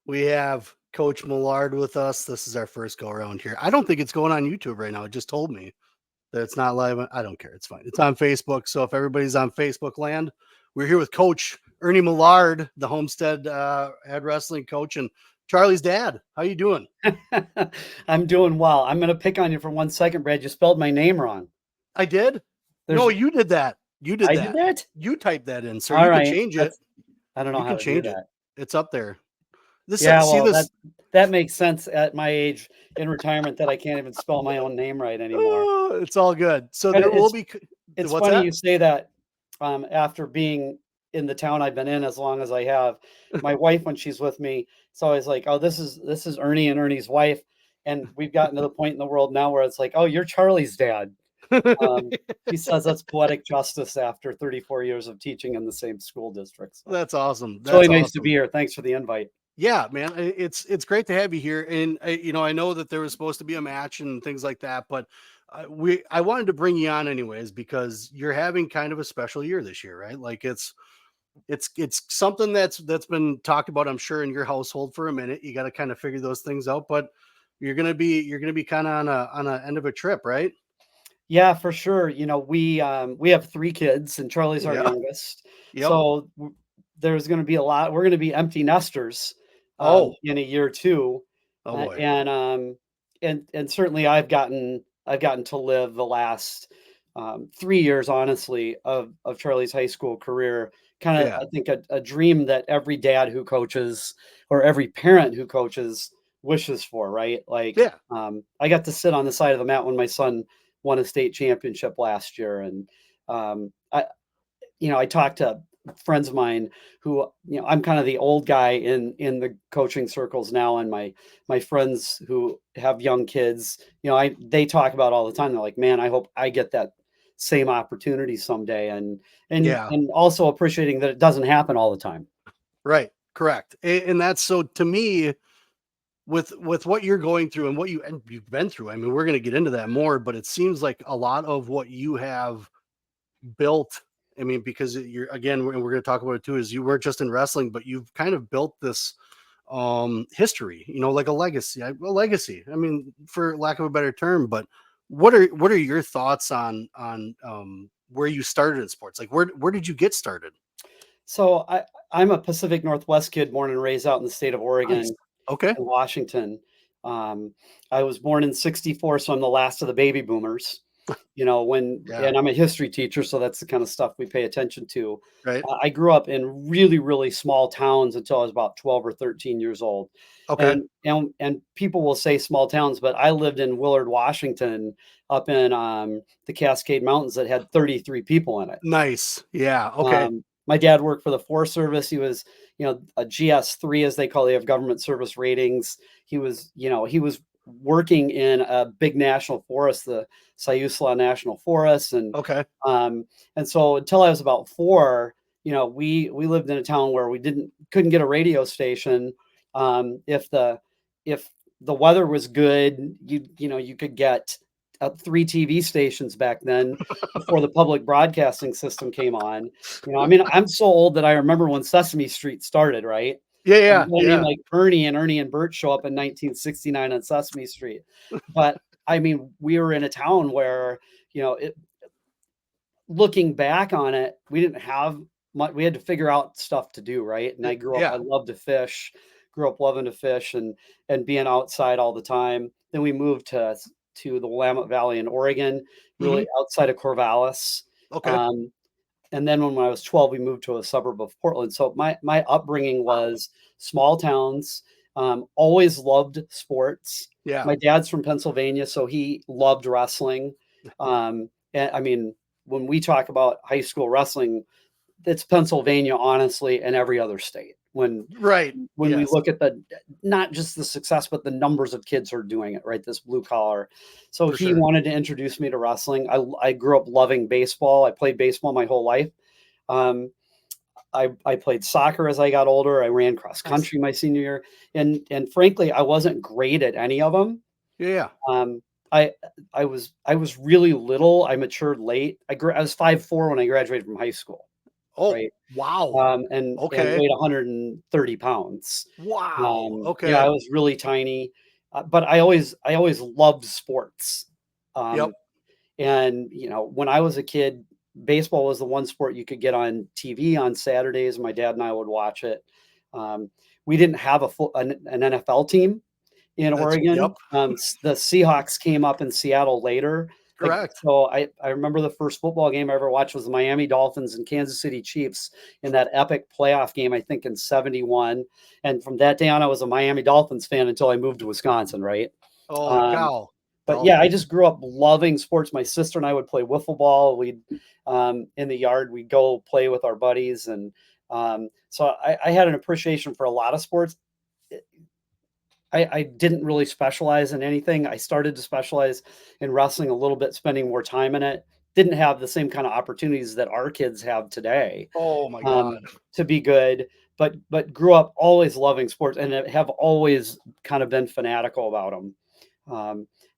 We have Coach Millard with us. This is our first go around here. I don't think it's going on YouTube right now. It just told me that it's not live. I don't care. It's fine. It's on Facebook. So if everybody's on Facebook land, we're here with Coach Ernie Millard, the Homestead head wrestling coach, and Charlie's dad. How you doing? I'm doing well. I'm going to pick on you for 1 second, Brad. You spelled my name wrong. I did? There's, No, you did that. You did I did that. that? You typed that in, sir. All You can right. change it. I don't know You how can to do change it. that. It's up there. This Yeah, see well, this. that makes sense at my age in retirement that I can't even spell my own name right anymore. Oh, it's all good. So But there will be. it's What's funny that? you say that after being in the town I've been in as long as I have. My wife, when she's with me, it's always like, "Oh, this is Ernie and Ernie's wife," and we've gotten to the point in the world now where it's like, "Oh, you're Charlie's dad." She says that's poetic justice after 34 years of teaching in the same school district. So That's awesome. it's really That's nice to be awesome. here. Thanks for the invite. Yeah, man, it's great to have you here. And I know that there was supposed to be a match and things like that, but I wanted to bring you on anyways because you're having kind of a special year this year, right? Like it's something that's been talked about, I'm sure, in your household for a minute. You got to kind of figure those things out, but you're gonna be kind of on a end of a trip, right? Yeah, for sure. We have 3 kids, and Charlie's our Yeah. youngest. Yep. So there's going to be a lot. We're going to be empty nesters Oh. in a year or two, Oh uh, boy. and um, and certainly I've gotten to live the last 3 years, honestly, of Charlie's high school career. Kind of, Yeah. I think, a dream that every dad who coaches or every parent who coaches wishes for, right? Like, Yeah. I got to sit on the side of the mat when my son won a state championship last year. And I talked to friends of mine who, I'm kind of the old guy in the coaching circles now, and my friends who have young kids, they talk about all the time. They're like, man, I hope I get that same opportunity someday, and and Yeah. and also appreciating that it doesn't happen all the time. Right. Correct. And that's so to me with what you're going through and you've been through. I mean, we're going to get into that more, but it seems like a lot of what you have built. I mean, because you're again, and we're going to talk about it too, is you weren't just in wrestling, but you've kind of built this history, like a legacy. I mean, for lack of a better term, but what are your thoughts on where you started in sports? Like where did you get started? So I'm a Pacific Northwest kid, born and raised out in the state of Nice. Oregon Okay. and Washington. Um, I was born in '64, so I'm the last of the baby boomers. Yeah. And I'm a history teacher, so that's the kind of stuff we pay attention to. Right. I grew up in really, really small towns until I was about 12 or 13 years old. Okay. And people will say small towns, but I lived in Willard, Washington, up in the Cascade Mountains that had 33 people in it. Nice. Yeah. Okay. My dad worked for the Forest Service. He was, a GS3, as they call it. They have government service ratings. He was working in a big national forest, the Siuslaw National Forest, Okay. um, and so until I was about 4, we lived in a town where we couldn't get a radio station. If the weather was good, you could get 3 TV stations back then before the public broadcasting system came on. I mean, I'm so old that I remember when Sesame Street started, right? Yeah. And Yeah. a guy named Yeah. like Ernie and Bert show up in 1969 on Sesame Street. But I mean, we were in a town where, looking back on it, we didn't have much. We had to figure out stuff to do, right? And I Yeah. loved to fish, grew up loving to fish and being outside all the time. Then we moved to the Willamette Valley in Oregon, Hmm. really outside of Corvallis. Okay. Um, and then when I was 12, we moved to a suburb of Portland. So my upbringing Wow. was small towns. Always loved sports. Yeah. My dad's from Pennsylvania, so he loved wrestling. And I mean, when we talk about high school wrestling, it's Pennsylvania, honestly, and every other state. When Right. when we Yes. look at the not just the success, but the numbers of kids who are doing it, right? This blue collar. So For he sure. wanted to introduce me to wrestling. I grew up loving baseball. I played baseball my whole life. Um, I played soccer as I got older. I ran cross Nice. country my senior year, and frankly, I wasn't great at any of them. Yeah. Yeah. Um, I I was really little. I matured late. I was 5'4" when I graduated from high school. Oh, right? wow. And Okay. weighed 130 pounds. Wow. I Okay. was really tiny, but I always loved sports. Yep. Um, and when I was a kid, baseball was the one sport you could get on TV on Saturdays. My dad and I would watch it. Um, we didn't have an NFL team in Yep. Oregon. The Seahawks came up in Seattle later. Correct. So I remember the first football game I ever watched was the Miami Dolphins and Kansas City Chiefs in that epic playoff game, I think in 71. And from that day on, I was a Miami Dolphins fan until I moved to Wisconsin, right? Holy Um, cow. but yeah, I Dolphins. just grew up loving sports. My sister and I would play wiffle ball. We'd in the yard, we'd go play with our buddies. And so I had an appreciation for a lot of sports. I didn't really specialize in anything. I started to specialize in wrestling a little bit, spending more time in it. Didn't have the same kind of opportunities that our kids have today Oh my um, God. to be good, but grew up always loving sports and have always kind of been fanatical about them.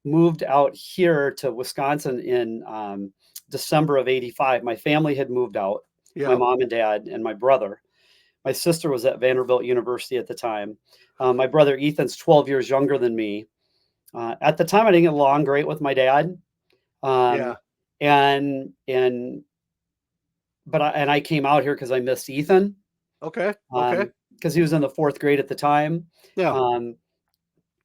Moved out here to Wisconsin in December of '85. My family had moved out. My Yep. mom and dad and my brother. My sister was at Vanderbilt University at the time. My brother Ethan's 12 years younger than me. At the time, I didn't get along great with my dad, Yeah. um, and I came out here because I missed Ethan Okay. Okay. because he was in the fourth grade at the time. Yeah. Um,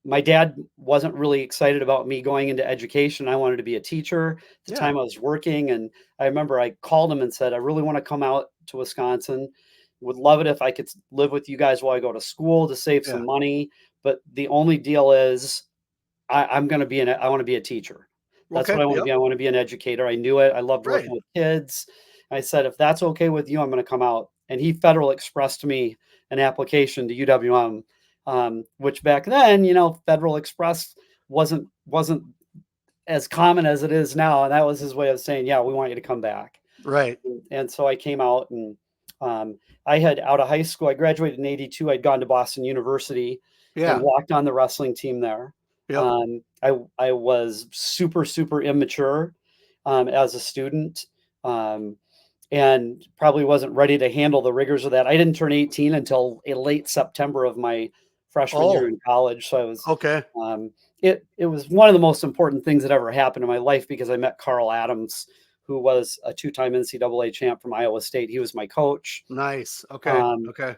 my dad wasn't really excited about me going into education. I wanted to be a teacher. At the Yeah. time I was working, and I remember I called him and said, I really want to come out to Wisconsin. Would love it if I could live with you guys while I go to school to save Yeah. some money. But the only deal is I'm going to be I want to be a teacher. That's Okay. what I want to Yep. be. I want to be an educator. I knew it. I loved Right. working with kids. I said, if that's okay with you, I'm going to come out. And he Federal Expressed me an application to UWM, which back then, Federal Express wasn't as common as it is now. And that was his way of saying, yeah, we want you to come back. Right. And so I came out and I had out of high school, I graduated in '82. I'd gone to Boston University and Yeah. walked on the wrestling team there. Yep. I was super, super immature as a student and probably wasn't ready to handle the rigors of that. I didn't turn 18 until a late September of my freshman year Oh, in college. So I was, okay. um, it was one of the most important things that ever happened in my life because I met Carl Adams, who was a two-time NCAA champ from Iowa State. He was my coach. Nice. Okay. Um, Okay.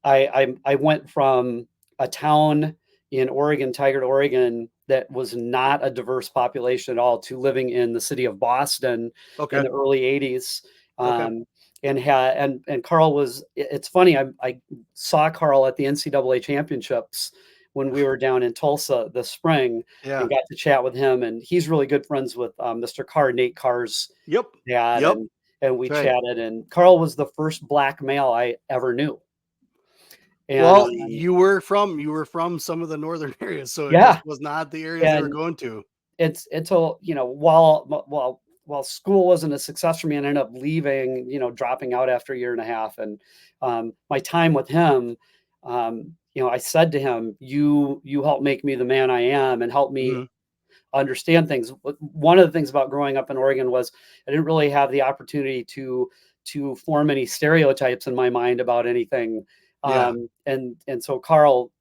I went from a town in Oregon, Tigard, Oregon, that was not a diverse population at all to living in the city of Boston in Okay. the early '80s. Okay. And Carl was. It's funny. I saw Carl at the NCAA championships when we were down in Tulsa this spring Yeah. and got to chat with him. And he's really good friends with Mr. Carr, Nate Carr's Yep. dad, Yep. and we That's right. chatted. And Carl was the first black male I ever knew. And Well, you were from some of the northern areas, so it just yeah, was not the areas they were and going to. it's a while school wasn't a success for me, and I ended up leaving, dropping out after a year and a half. And my time with him, I said to him, "You helped make me the man I am, and help me Mhm. understand things." One of the things about growing up in Oregon was I didn't really have the opportunity to form any stereotypes in my mind about anything. Yeah. And so Carl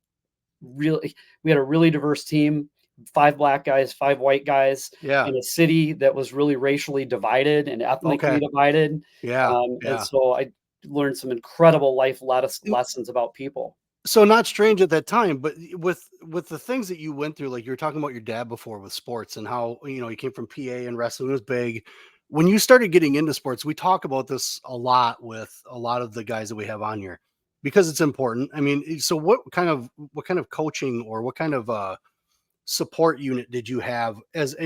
really we had a really diverse team, 5 black guys, 5 white guys Yeah. in a city that was really racially divided and ethnically Okay. divided. Yeah. And Yeah. so I learned some incredible life Mm, lessons about people. so not strange at that time, but with the things that you went through, like you were talking about your dad before with sports and how, he came from PA and wrestling was big. When you started getting into sports, we talk about this a lot with a lot of the guys that we have on here because it's important. I mean, so what kind of coaching or what kind of support unit did you have as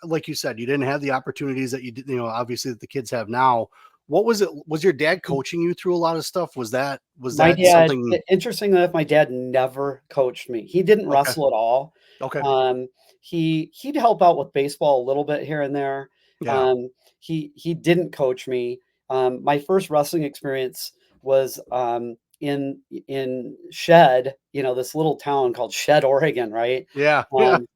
like you said, you didn't have the opportunities that you did, obviously that the kids have now. What was it? Was your dad coaching you through a lot of stuff? Was My that dad, something? interestingly enough, my dad never coached me. He didn't Okay. wrestle at all. Okay. He'd help out with baseball a little bit here and there. Yeah. He didn't coach me. My first wrestling experience was in Shed, this little town called Shed, Oregon, right? Yeah. Yeah. Um,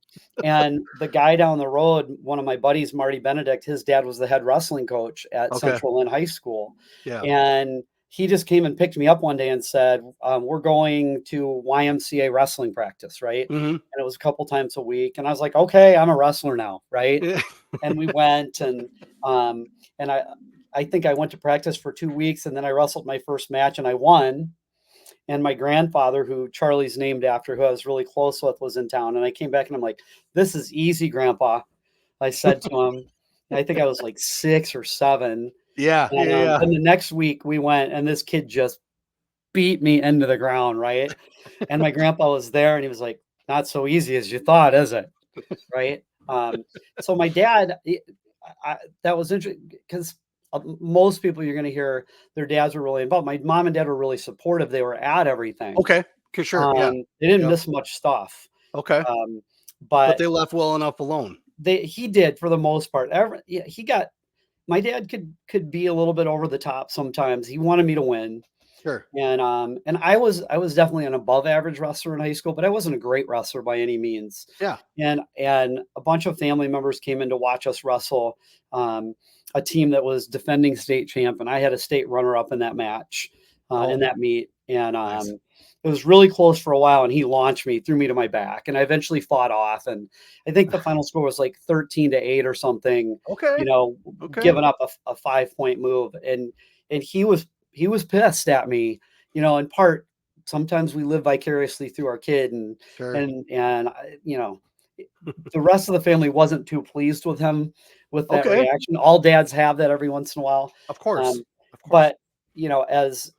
And the guy down the road, one of my buddies, Marty Benedict, his dad was the head wrestling coach at Okay. Central Lynn High School. Yeah. And he just came and picked me up one day and said, we're going to YMCA wrestling practice, right? Mhm. And it was a couple times a week. And I was like, okay, I'm a wrestler now, right? Yeah. And we went um, and I think I went to practice for 2 weeks and then I wrestled my first match and I won. And my grandfather, who Charlie's named after, who I was really close with, was in town. And I came back and I'm like, this is easy, Grandpa. I said to him, and I think I was like 6 or 7. Yeah. And Yeah. then the next week we went, and this kid just beat me into the ground, right? And my grandpa was there, and he was like, "Not so easy as you thought, is it?" Right? So my dad, that was interesting because most people you're going to hear their dads were really involved. My mom and dad were really supportive. They were at everything. Okay. Okay, sure. Yeah. They didn't Yep. miss much stuff. Okay. Um, But but they left well enough alone. he did for the most part. Yeah, he got my dad could be a little bit over the top sometimes. He wanted me to win. Sure. And I was definitely an above average wrestler in high school, but I wasn't a great wrestler by any means. Yeah. And a bunch of family members came in to watch us wrestle a team that was defending state champ, and I had a state runner up in that match in Oh, that meet, and nice. it was really close for a while. And he launched me, threw me to my back, and I eventually fought off. And I think the final score was like 13-8 or something. Okay. You know, Okay. giving up a 5-point move, and he was pissed at me, in part. Sometimes we live vicariously through our kid, Sure. the rest of the family wasn't too pleased with him with that Okay. reaction. All dads have that every once in a while. Of course. Um, Of course. but as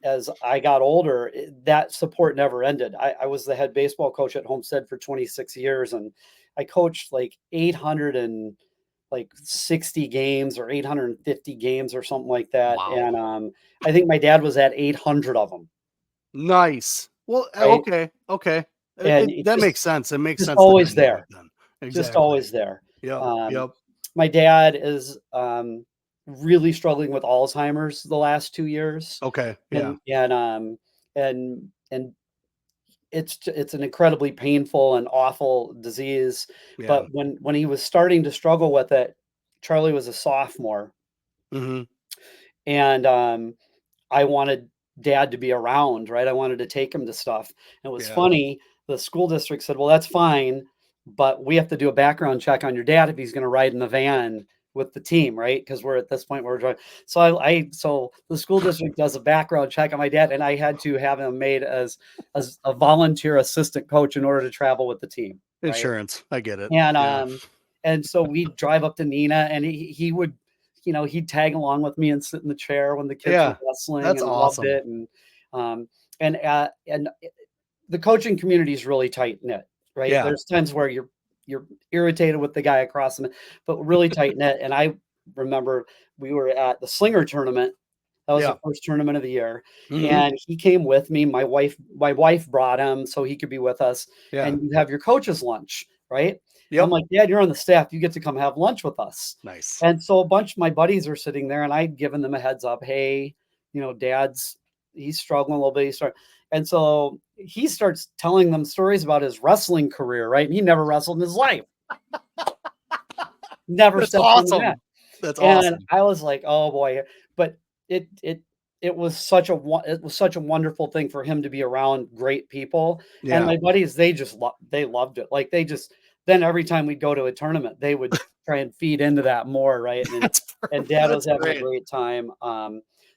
I got older, that support never ended. I was the head baseball coach at Homestead for 26 years, and I coached like 860 games or 850 games or something like that. Wow. And I think my dad was at 800 of them, Nice. Well, right? okay. Okay. And it That makes sense. It makes just sense, the always dynamic there, then. just Exactly. always there. Yep. Um, Yep. my dad is really struggling with Alzheimer's the last 2 years, Okay. Yeah. and it's an incredibly painful and awful disease. Yeah. But when he was starting to struggle with it, Charlie was a sophomore, Mhm. and I wanted dad to be around, right? I wanted to take him to stuff. And it was Yeah. funny. The school district said, well, that's fine, but we have to do a background check on your dad if he's going to ride in the van with the team, right? Because we're at this point where we're driving. So the school district does a background check on my dad, and I had to have him made as a volunteer assistant coach in order to travel with the team, right? Insurance. I get it. And Yeah. and so we'd drive up to Nina, and he would, he'd tag along with me and sit in the chair when the kids were Yeah. wrestling That's and loved awesome. it. Um, and the coaching community is really tight knit, right? Yeah. There's times where you're irritated with the guy across them, but really tight knit. And I remember we were at the Slinger tournament. That was the Yeah. first tournament of the year, Mhm. and he came with me. My wife brought him so he could be with us. Yeah. And you have your coach's lunch, right? I'm Yep. like, Dad, you're on the staff. You get to come have lunch with us. Nice. And so a bunch of my buddies are sitting there, and I'd given them a heads up. Hey, he's struggling a little bit. And so he starts telling them stories about his wrestling career, right? And he never wrestled in his life, never That's stepped in the mat. awesome. That's And awesome. I was like, oh boy. But it it it was it was such a wonderful thing for him to be around great people. And Yeah. my buddies, they loved it. Like then every time we'd go to a tournament, they would try and feed into that more, right? That's And dad was that's having a great. great time.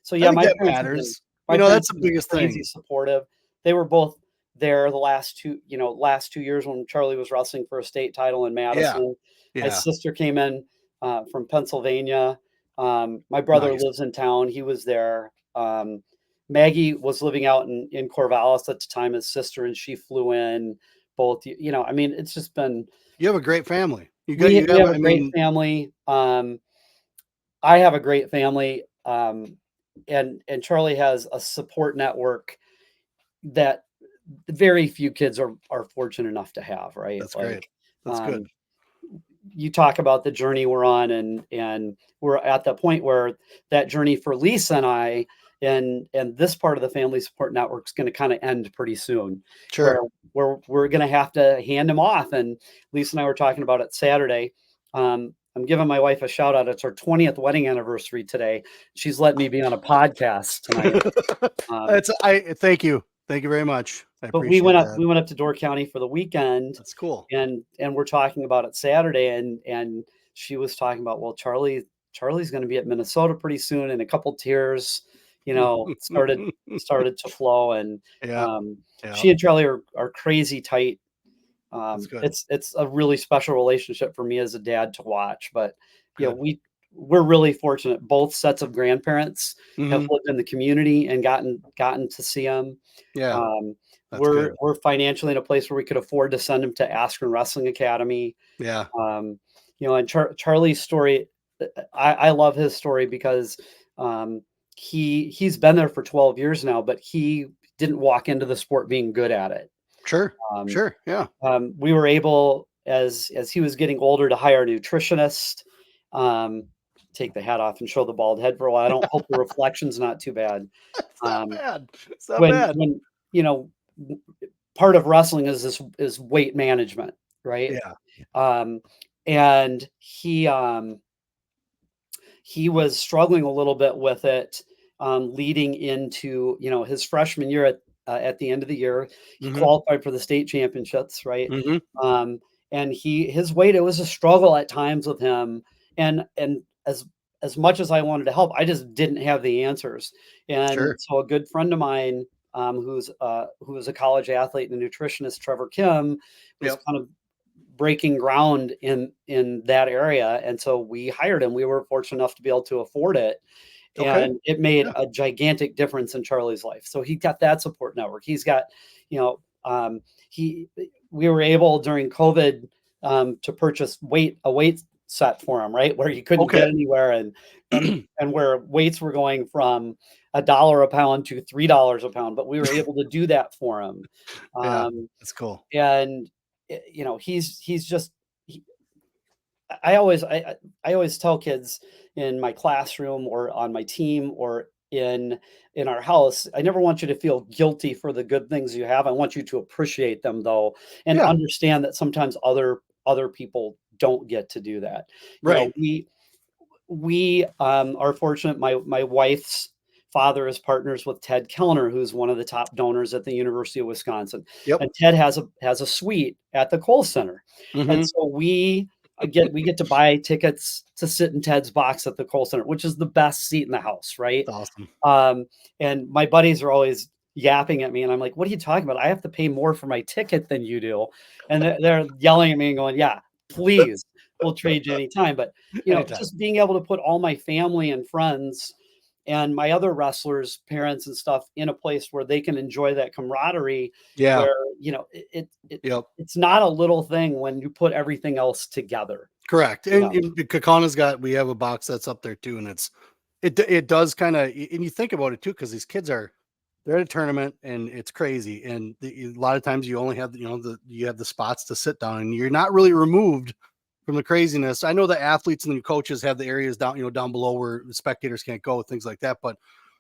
So I yeah, think that matters. That's the biggest crazy thing. supportive. They were both there the last 2 years when Charlie was wrestling for a state title in Yeah. Madison. My Yeah. sister came in from Pennsylvania. My brother Nice. lives in town. He was there. Maggie was living out in Corvallis at the time, his sister, and she flew in. Both, I mean, it's just been You have a great family. we You we have have a I great mean, family. I have a great family, and Charlie has a support network that very few kids are fortunate enough to have, right? that's great. Like, That's good. um, you talk about the journey we're on, and we're at the point where that journey for Lisa and I and this part of the family support network is going to kind of end pretty soon, where Sure. we're going to have to hand him off. And Lisa and I were talking about it Saturday. I'm giving my wife a shout out. It's her 20th wedding anniversary today. She's letting me be on a podcast tonight. Um, I thank you. Thank you very much. I but appreciate that. we went up to Door County for the weekend, That's cool. and we're talking about it Saturday, and she was talking about, well, Charlie's going to be at Minnesota pretty soon, and a couple tears, started to flow, and Yeah. um, Yeah. she and Charlie are crazy tight. That's good. It's a really special relationship for me as a dad to watch. But Good. we're really fortunate. Both sets of grandparents have Hmm. lived in the community and gotten to see them. Yeah. Um, That's good. we're financially in a place where we could afford to send him to Askren Wrestling Academy. Yeah. Um, and Charlie's story, I love his story because he's been there for 12 years now, but he didn't walk into the sport being good at it. Sure. Um, Sure. Yeah. we were able, as he was getting older, to hire a nutritionist. Um, Take the hat off and show the bald head for a while. I don't hope the reflection's not too bad. It's not Um, bad. It's not bad. when you know part of wrestling is weight management, right? Yeah. Um, and he was struggling a little bit with it, leading into his freshman year. At the end of the year, he Hmm. qualified for the state championships, right? Hmm. Um, and his weight, it was a struggle at times with him, and as much as I wanted to help, I just didn't have the answers. And Sure. so a good friend of mine, who was a college athlete and a nutritionist, Trevor Kim, was Yep. kind of breaking ground in that area, and so we hired him. We were fortunate enough to be able to afford it, Okay. and it made Yeah. a gigantic difference in Charlie's life. So he got that support network. He's got, you know, he we were able during COVID to purchase a weight set for him, right, where you couldn't Okay. get anywhere, and where weights were going from $1 a pound to $3 a pound, but we were able to do that for him. Yeah. Um, That's cool. and he's just he, I always I always tell kids in my classroom or on my team or in our house, I never want you to feel guilty for the good things you have. I want you to appreciate them, though, and Yeah. understand that sometimes other people don't get to do that. Right. We are fortunate. My wife's father is partners with Ted Kellner, who's one of the top donors at the University of Wisconsin, Yep. and Ted has a suite at the Kohl Center, and Hmm. so we get to buy tickets to sit in Ted's box at the Kohl Center, which is the best seat in the house, right? It's awesome. And my buddies are always yapping at me, and I'm like, "What are you talking about? I have to pay more for my ticket than you do," and they're yelling at me and going, "Yeah, please, we'll trade you anytime." But Anytime. just being able to put all my family and friends and my other wrestlers, parents and stuff in a place where they can enjoy that camaraderie, Yeah. where Yep. it's not a little thing when you put everything else together. Correct. You know, And Kakana's we have a box that's up there too, and it does kind of, and you think about it too, because these kids they're at a tournament and it's crazy, and a lot of times you only have you have the spots to sit down, and you're not really removed from the craziness. I know the athletes and the coaches have the areas down down below where the spectators can't go, things like that, but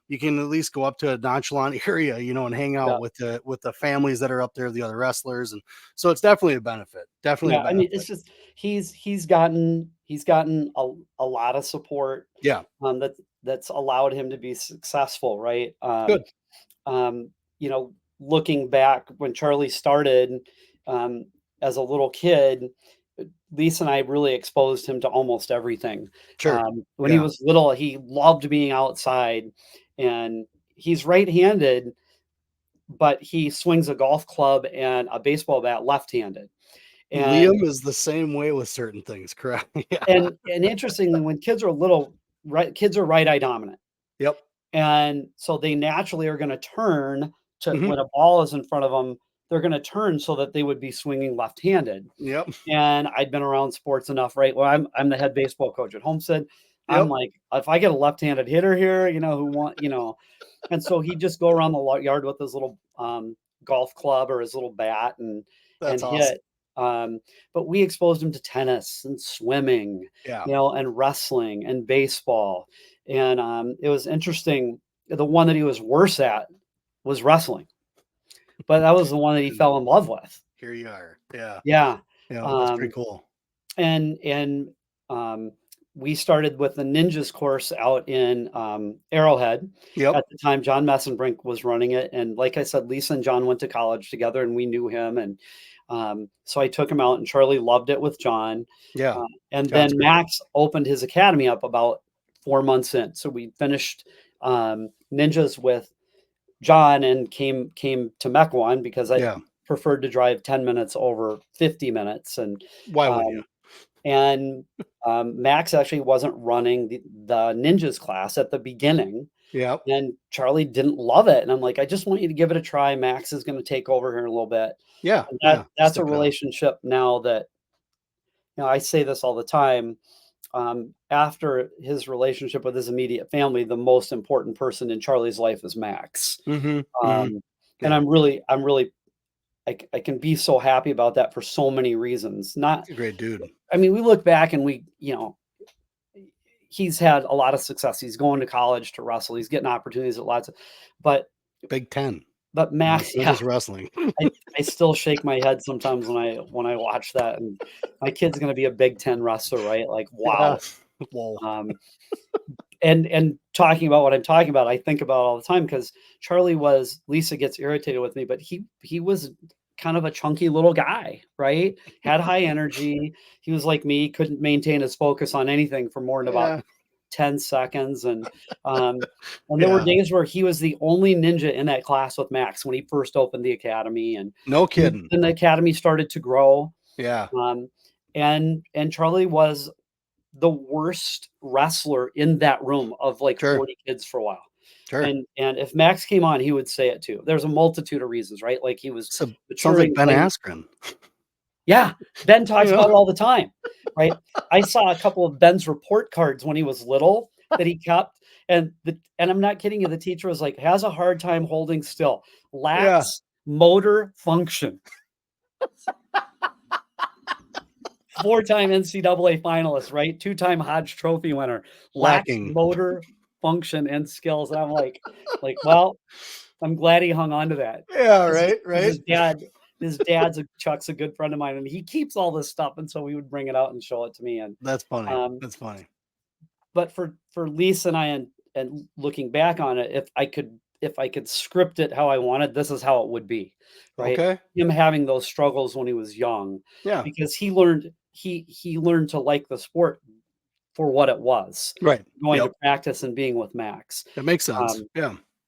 you can at least go up to a nonchalant area, and hang yeah. out with the families that are up there, the other wrestlers, and so it's definitely a benefit. Definitely a Yeah, I mean, benefit. it's just he's gotten a lot of support, Yeah. that's allowed him to be successful, right? Good. Looking back when Charlie started, um, as a little kid, Lisa and I really exposed him to almost everything. Sure. When he Yeah. was little, he loved being outside, and he's right-handed, but he swings a golf club and a baseball bat left-handed. And Liam is the same way with certain things, correct? Yeah. and interestingly, when kids are little, kids are right eye dominant. Yep. And so they naturally are going to turn to Mhm. when a ball is in front of them, they're going to turn so that they would be swinging left-handed. Yep. And I'd been around sports enough, right? Well, I'm the head baseball coach at Homestead. I'm Yep. like, if I get a left-handed hitter here, who and so he'd just go around the yard with his little golf club or his little bat and That's awesome. hit. Um, but we exposed him to tennis and swimming, Yeah. and wrestling and baseball. And it was interesting. the one that he was worse at was wrestling, but that was the one that he And fell in love with. here you are. Yeah. Yeah. Yeah. That's pretty Um, cool. and um, we started with the ninjas course out in Arrowhead. Yep. At the time, John Messenbrink was running it, and like I said, Lisa and John went to college together, and we knew him, and so I took him out, and Charlie loved it with John. Yeah. And John's then great. Max opened his academy up about 4 months in, so we finished ninjas with John and came to Mequon because I Yeah. preferred to drive 10 minutes over 50 minutes, Why wouldn't you? um, and Max actually wasn't running the ninjas class at the beginning, Yep. and Charlie didn't love it. And I'm like, I just want you to give it a try. Max is going to take over here in a little bit. Yeah. And Yeah. that's a Stick it out. relationship now that, I say this all the time. After his relationship with his immediate family, the most important person in Charlie's life is Max. Mm-hmm. Mm-hmm. And Yeah. I'm really, I can be so happy about that for so many reasons. Not, He's a great dude. I mean, we look back and he's had a lot of success. He's going to college to wrestle. He's getting opportunities at lots of, but Big Ten. Max, It's not just wrestling. I still shake my head sometimes when I watch that. And my kid's going to be a Big Ten wrestler, right? Like, wow. Yeah. Whoa. And talking about what I'm talking about, I think about all the time because Charlie Lisa gets irritated with me, but he was kind of a chunky little guy, right? Had high energy. He was like me, couldn't maintain his focus on anything for more than about 10 seconds. And there were days where he was the only ninja in that class with Max when he first opened the academy. And no kidding. Then the academy started to grow. Yeah. And Charlie was the worst wrestler in that room of like 40 kids for a while. Sure. And if Max came on, he would say it too. There's a multitude of reasons, right? Like he was sounds like Ben Askren. Yeah, Ben talks about it all the time, right? I saw a couple of Ben's report cards when he was little that he kept, and I'm not kidding you. The teacher was like, has a hard time holding still, lacks motor function. 4-time NCAA finalist, right? 2-time Hodge Trophy winner, lacks motor function and skills. And I'm like, well, I'm glad he hung on to that. Yeah, right. His dad's Chuck's a good friend of mine, and he keeps all this stuff, and so he would bring it out and show it to me. And that's funny. That's funny. But for Lisa and I, and looking back on it, if I could script it how I wanted, this is how it would be, right? Okay. Him having those struggles when he was young, because he learned to like the sport for what it was, right? Going to practice and being with Max. That makes sense.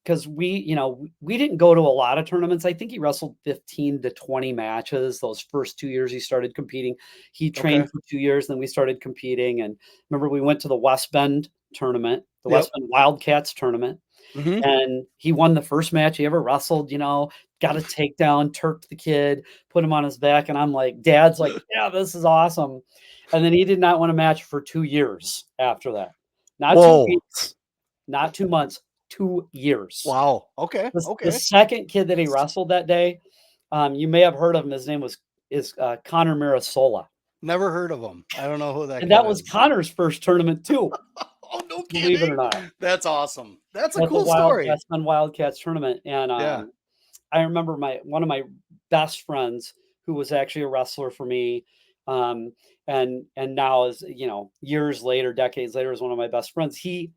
Because we didn't go to a lot of tournaments. I think he wrestled 15 to 20 matches those first 2 years he started competing. He trained for 2 years, then we started competing. And remember, we went to the West Bend tournament, the West Bend Wildcats tournament. Mm-hmm. And he won the first match he ever wrestled, got a takedown, turked the kid, put him on his back. And I'm like, Dad's like, yeah, this is awesome. And then he did not win a match for 2 years after that. Not 2 weeks, not 2 months. 2 years. Wow. Okay. The second kid that he wrestled that day, you may have heard of him. His name is Connor Mirasola. Never heard of him. I don't know who that. And that was Connor's first tournament too. Oh, no kidding. Believe it or not. That's awesome. That's a cool story. That's been Wildcats tournament, and I remember one of my best friends who was actually a wrestler for me. And now is, years later, decades later, is one of my best friends. He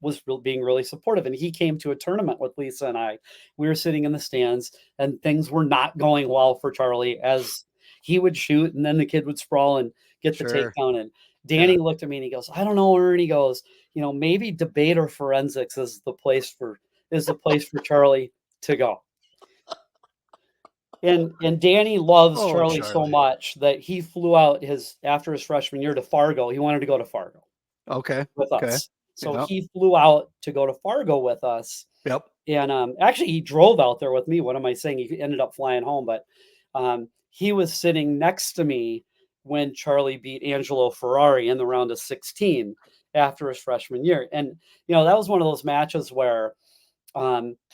was being really supportive, and he came to a tournament with Lisa and I. We were sitting in the stands, and things were not going well for Charlie as he would shoot, and then the kid would sprawl and get the takedown. And Danny looked at me and he goes, I don't know, Ernie. He goes, maybe debate or forensics is the place for Charlie to go. And Danny loves Charlie so much that he flew out after his freshman year to Fargo. He wanted to go to Fargo. With us. So he flew out to go to Fargo with us. Yep. And actually he drove out there with me. What am I saying? He ended up flying home, but he was sitting next to me when Charlie beat Angelo Ferrari in the round of 16 after his freshman year. And, that was one of those matches where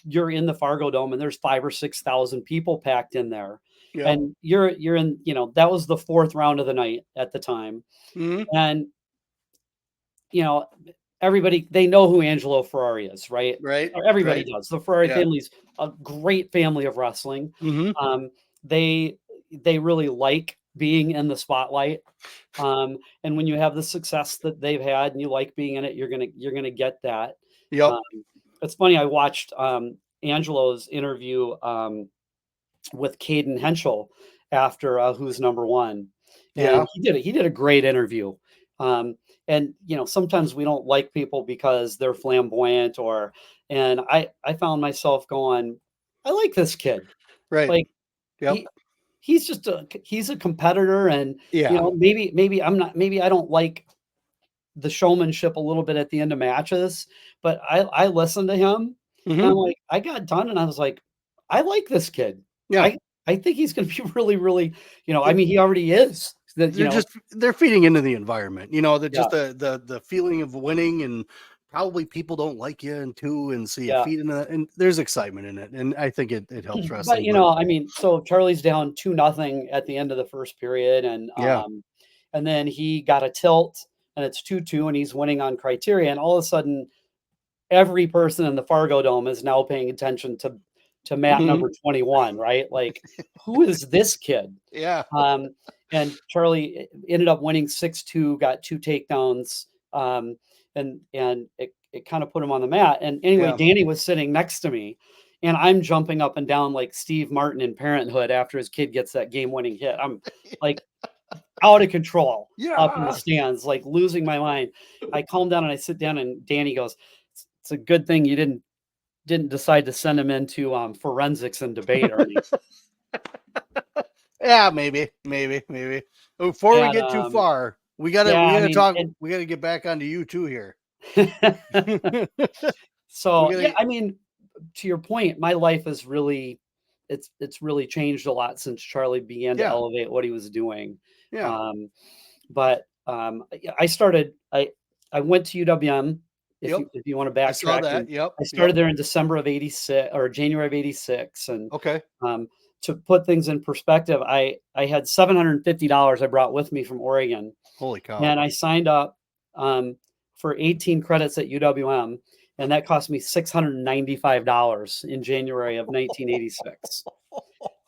you're in the Fargo Dome and there's 5,000 or 6,000 people packed in there. Yep. And you're in, that was the fourth round of the night at the time. Mm-hmm. And, everybody, they know who Angelo Ferrari is, right? Right. Or everybody Right. does. The Ferrari Yeah. family's a great family of wrestling. Hmm. Um, they they really like being in the spotlight. And when you have the success that they've had and you like being in it, you're gonna get that. Yep. Um, it's funny. I watched Angelo's interview with Caden Henschel after Who's Number One, Yeah. and he did a great interview. Um, and sometimes we don't like people because they're flamboyant, and I found myself going, I like this kid. Right. Like Yep. he he's a competitor, and Yeah. maybe I'm not, maybe I don't like the showmanship a little bit at the end of matches, but I listened to him, and I'm Hmm. like, I got done, and I was like, I like this kid. Yeah. I think he's going to be really, really, I mean, he already is. That They're feeding into the environment, the yeah, just the feeling of winning, and probably people don't like you and too, and so you yeah. feed into that, and there's excitement in it, and I think it helps But wrestling. But I mean, so Charlie's down 2-0 at the end of the first period, yeah. and then he got a tilt, and it's 2-2, and he's winning on criteria, and all of a sudden every person in the Fargo Dome is now paying attention to mat Hmm. number 21, right? Like, who is this kid? Yeah. Um, and Charlie ended up winning 6-2, got 2 takedowns, and it kind of put him on the mat. And anyway, Yeah. Danny was sitting next to me, and I'm jumping up and down like Steve Martin in Parenthood after his kid gets that game-winning hit. I'm like out of control up in the Yeah. stands, like losing my mind. I calm down and I sit down, and Danny goes, "It's a good thing you didn't decide to send him into forensics and debate, Ernie." Yeah, maybe. Before we And get too far, we gotta yeah, we I gotta mean, talk. and We gotta get back onto you two here. We so yeah, gotta. I mean, to your point, my life is really, it's really changed a lot since Charlie began to Yeah. elevate what he was doing. Yeah. Um, but I started. I went to UWM. If Yep. you want to I saw backtrack, that. and Yep. I Yep. started there in December of '86 or January of '86, and Okay. um, to put things in perspective, I had $750 I brought with me from Oregon, Holy cow. and I signed up for 18 credits at UWM, and that cost me $695 in January of 1986.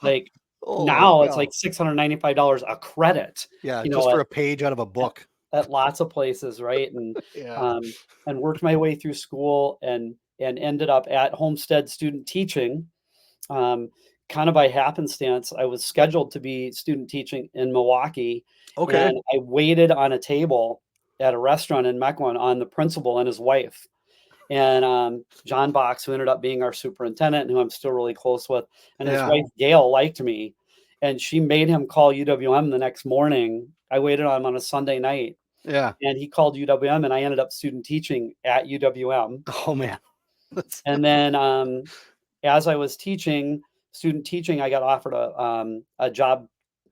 Like, Holy now it's cow. like $695 a credit, Yeah, you just know, for a page out of a at, book. at lots of places, right? Yeah. Um, and worked my way through school, and ended up at Homestead student teaching. Um, Kind of by happenstance, I was scheduled to be student teaching in Milwaukee, Okay. and I waited on a table at a restaurant in Mequon on the principal and his wife. And John Box, who ended up being our superintendent, and who I'm still really close with, and his Yeah. wife Gail liked me, and she made him call UWM the next morning. I waited on him on a Sunday night, Yeah. and he called UWM, and I ended up student teaching at UWM. Oh man. That's And then as I was student teaching, I got offered a job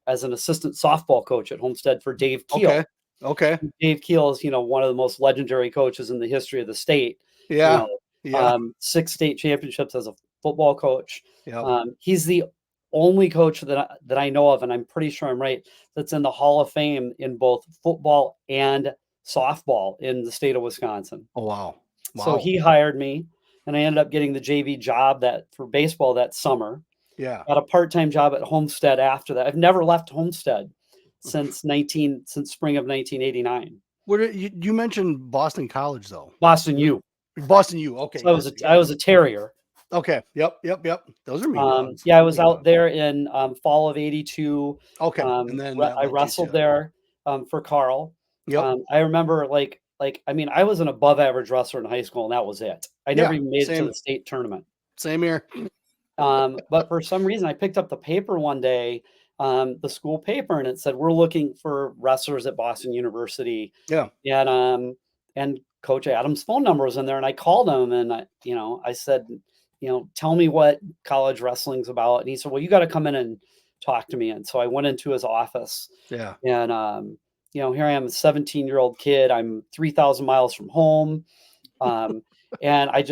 as an assistant softball coach at Homestead for Dave okay. Keel. Okay. Dave Keel is, one of the most legendary coaches in the history of the state. You Yeah. know, Yeah. 6 state championships as a football coach. Yep. He's the only coach that I know of, and I'm pretty sure I'm right, that's in the Hall of Fame in both football and softball in the state of Wisconsin. Oh wow. So Wow. he hired me, and I ended up getting the JV job that for baseball that summer. Yeah. Got a part-time job at Homestead after that. I've never left Homestead since spring of 1989. You mentioned Boston College though? Boston What U. Boston U, okay, So yes, I yeah. was a terrier. Okay, yep. Those are mean dogs. Yeah, I Those are was mean out dogs. there in fall of '82. Okay, and then that I led you wrestled to there for Carl. yep, I remember I mean, I was an above average wrestler in high school, and that was it. I never yeah, even made it to same the state tournament. same here. But for some reason, I picked up the paper one day, the school paper, and it said, "We're looking for wrestlers at Boston University." Yeah, And Coach Adams' phone number was in there, and I called him, and I said, "Tell me what college wrestling's about." And he said, "Well, you got to come in and talk to me." And so I went into his office, yeah. and here I am, a 17-year-old kid. I'm 3,000 miles from home, and I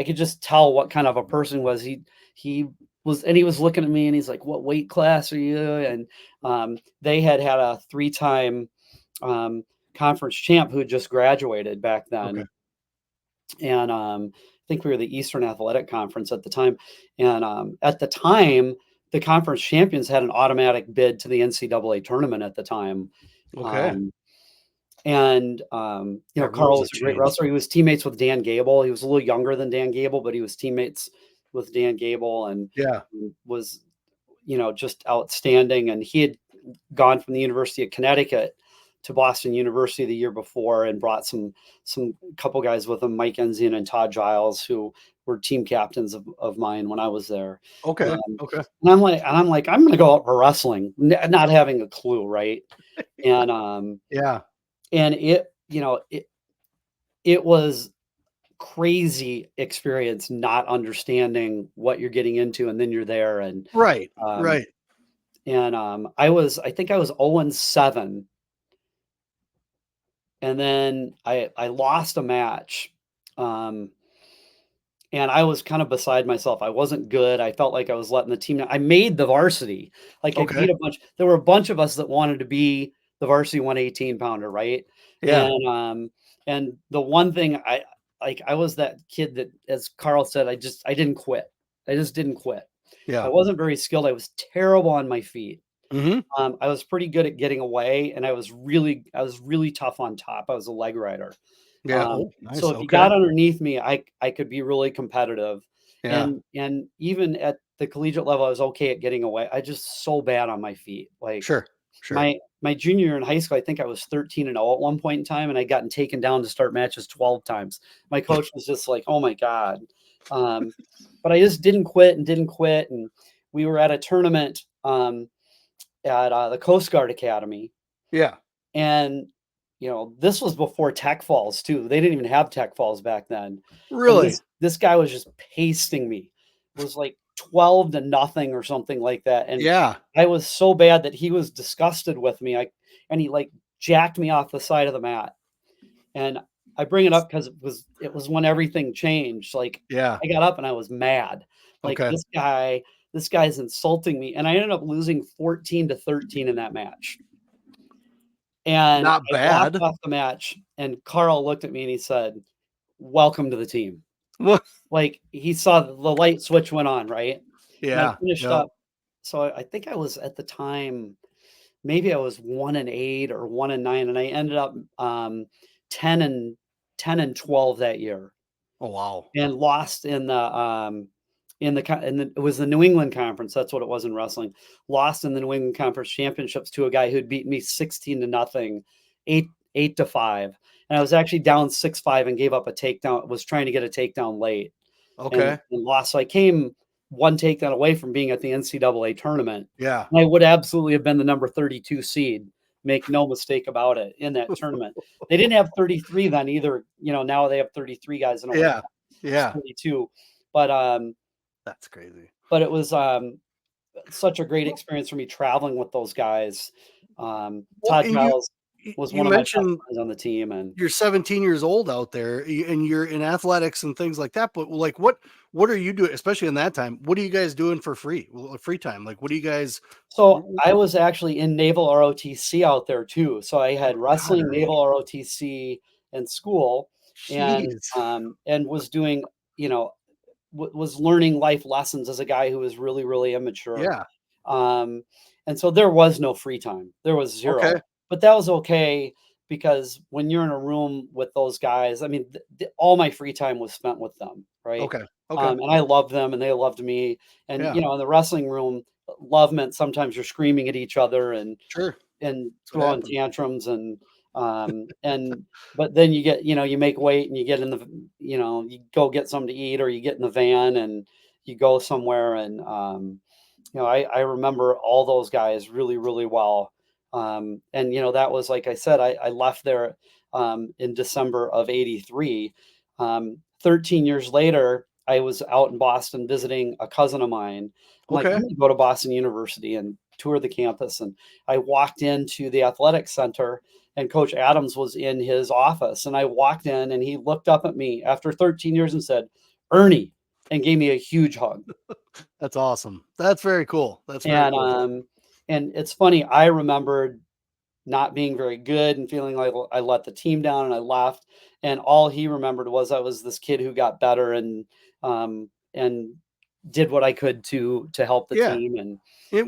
could just tell what kind of a person was he was, and he was looking at me, and he's like, "What weight class are you?" And they had a 3-time conference champ who had just graduated back Okay. then. And I think we were the Eastern Athletic Conference at the time. And at the time, the conference champions had an automatic bid to the NCAA tournament at the time. Okay. Um, and Yeah, rules Carl was have a great changed. wrestler. He was teammates with Dan Gable. He was a little younger than Dan Gable, but he was teammates with Dan Gable and Yeah. was, just outstanding. And he had gone from the University of Connecticut to Boston University the year before and brought some couple guys with him, Mike Enzian and Todd Giles, who were team captains of mine when I was there. Okay. Okay. And I'm like, I'm going to go out for wrestling, not having a clue, right? And Yeah. and it was crazy experience not understanding what you're getting into, and then you're there, Right. um, Right. I think I was 0-7, and then I lost a match, um, and I was kind of beside myself. I wasn't good. I felt like I was letting the team down. I made the varsity. Like I Okay. beat a bunch. There were a bunch of us that wanted to be the varsity 118 pounder, right? Yeah. And the one thing I was that kid that, as Carl said, I didn't quit. I just didn't quit. I Yeah. wasn't very skilled. I was terrible on my feet. Mhm. I was pretty good at getting away, and I was really tough on top. I was a leg rider. Yeah. Oh, So nice. if you Okay. got underneath me, I could be really competitive. Yeah. And even at the collegiate level, I was okay at getting away. I just so bad on my feet. Like Sure. Sure. my junior year in high school, I think I was 13-0 at one point in time, and I'd gotten taken down to start matches 12 times. My coach was just like, "Oh my God." Um, but I just didn't quit and didn't quit. And we were at a tournament at the Coast Guard Academy, Yeah. and this was before tech falls too. They didn't even have tech falls back then. And Really? this guy was just pasting me. It was like 12-0 or something like that. And Yeah. I was so bad that he was disgusted with me. And he like jacked me off the side of the mat. And I bring it up because it was when everything changed. Like Yeah. I got up and I was mad. Like Okay. this guy's insulting me. And I ended up losing 14-13 in that match. And Not I walked bad. off the match, and Carl looked at me and he said, "Welcome to the team." What? Like, he saw the light switch went on, right? And I Yeah. finished Yep. up, so I think I was at the time, maybe I was 1-8 or 1-9, and I ended up, 10 and 10-12 that year, Oh, wow. and lost it was the New England Conference. That's what it was in wrestling. Lost in the New England Conference championships to a guy who'd beaten me 16-0, 8-5. And I was actually down 6-5 and gave up a takedown. Was trying to get a takedown late Okay. and lost. So I came one takedown away from being at the NCAA tournament. Yeah. And I would absolutely have been the number 32 seed. Make no mistake about it in that tournament. They didn't have 33 then either. Now they have 33 guys in a weight. Yeah. It's Yeah. 32. But That's crazy. it was such a great experience for me traveling with those guys. Well, Todd and Giles was you one of my best mentioned friends on the team, and you're 17 years old out there and you're in athletics and things like that, but like what are you doing, especially in that time? What are you guys doing for free time? Like what do you guys so I was actually in Naval ROTC out there too. So I had God, wrestling, Ernie. Naval ROTC in school, Jeez. and was doing, was learning life lessons as a guy who was really, really immature. Yeah. Um, and so there was no free time. There was Okay. zero. But that was okay because when you're in a room with those guys, I mean, all my free time was spent with them, right? Okay. Okay. And I loved them, and they loved me. And Yeah. in the wrestling room, love meant sometimes you're screaming at each other Sure. and That's what throwing happened. tantrums and but then you get, you make weight and you get in the, you go get something to eat, or you get in the van and you go somewhere. And I remember all those guys really, really well. And that was, like I said, I left there in December of '83. 13 years later, I was out in Boston visiting a cousin of mine. I'm like, I'm Okay. going to go to Boston University and tour the campus. And I walked into the athletic center, and Coach Adams was in his office. And I walked in, and he looked up at me after 13 years and said, "Ernie," and gave me a huge hug. That's awesome. That's very cool. That's very And cool. and it's funny, I remembered not being very good and feeling like I let the team down and I left. And all he remembered was I was this kid who got better and did what I could to help the Yeah. team. And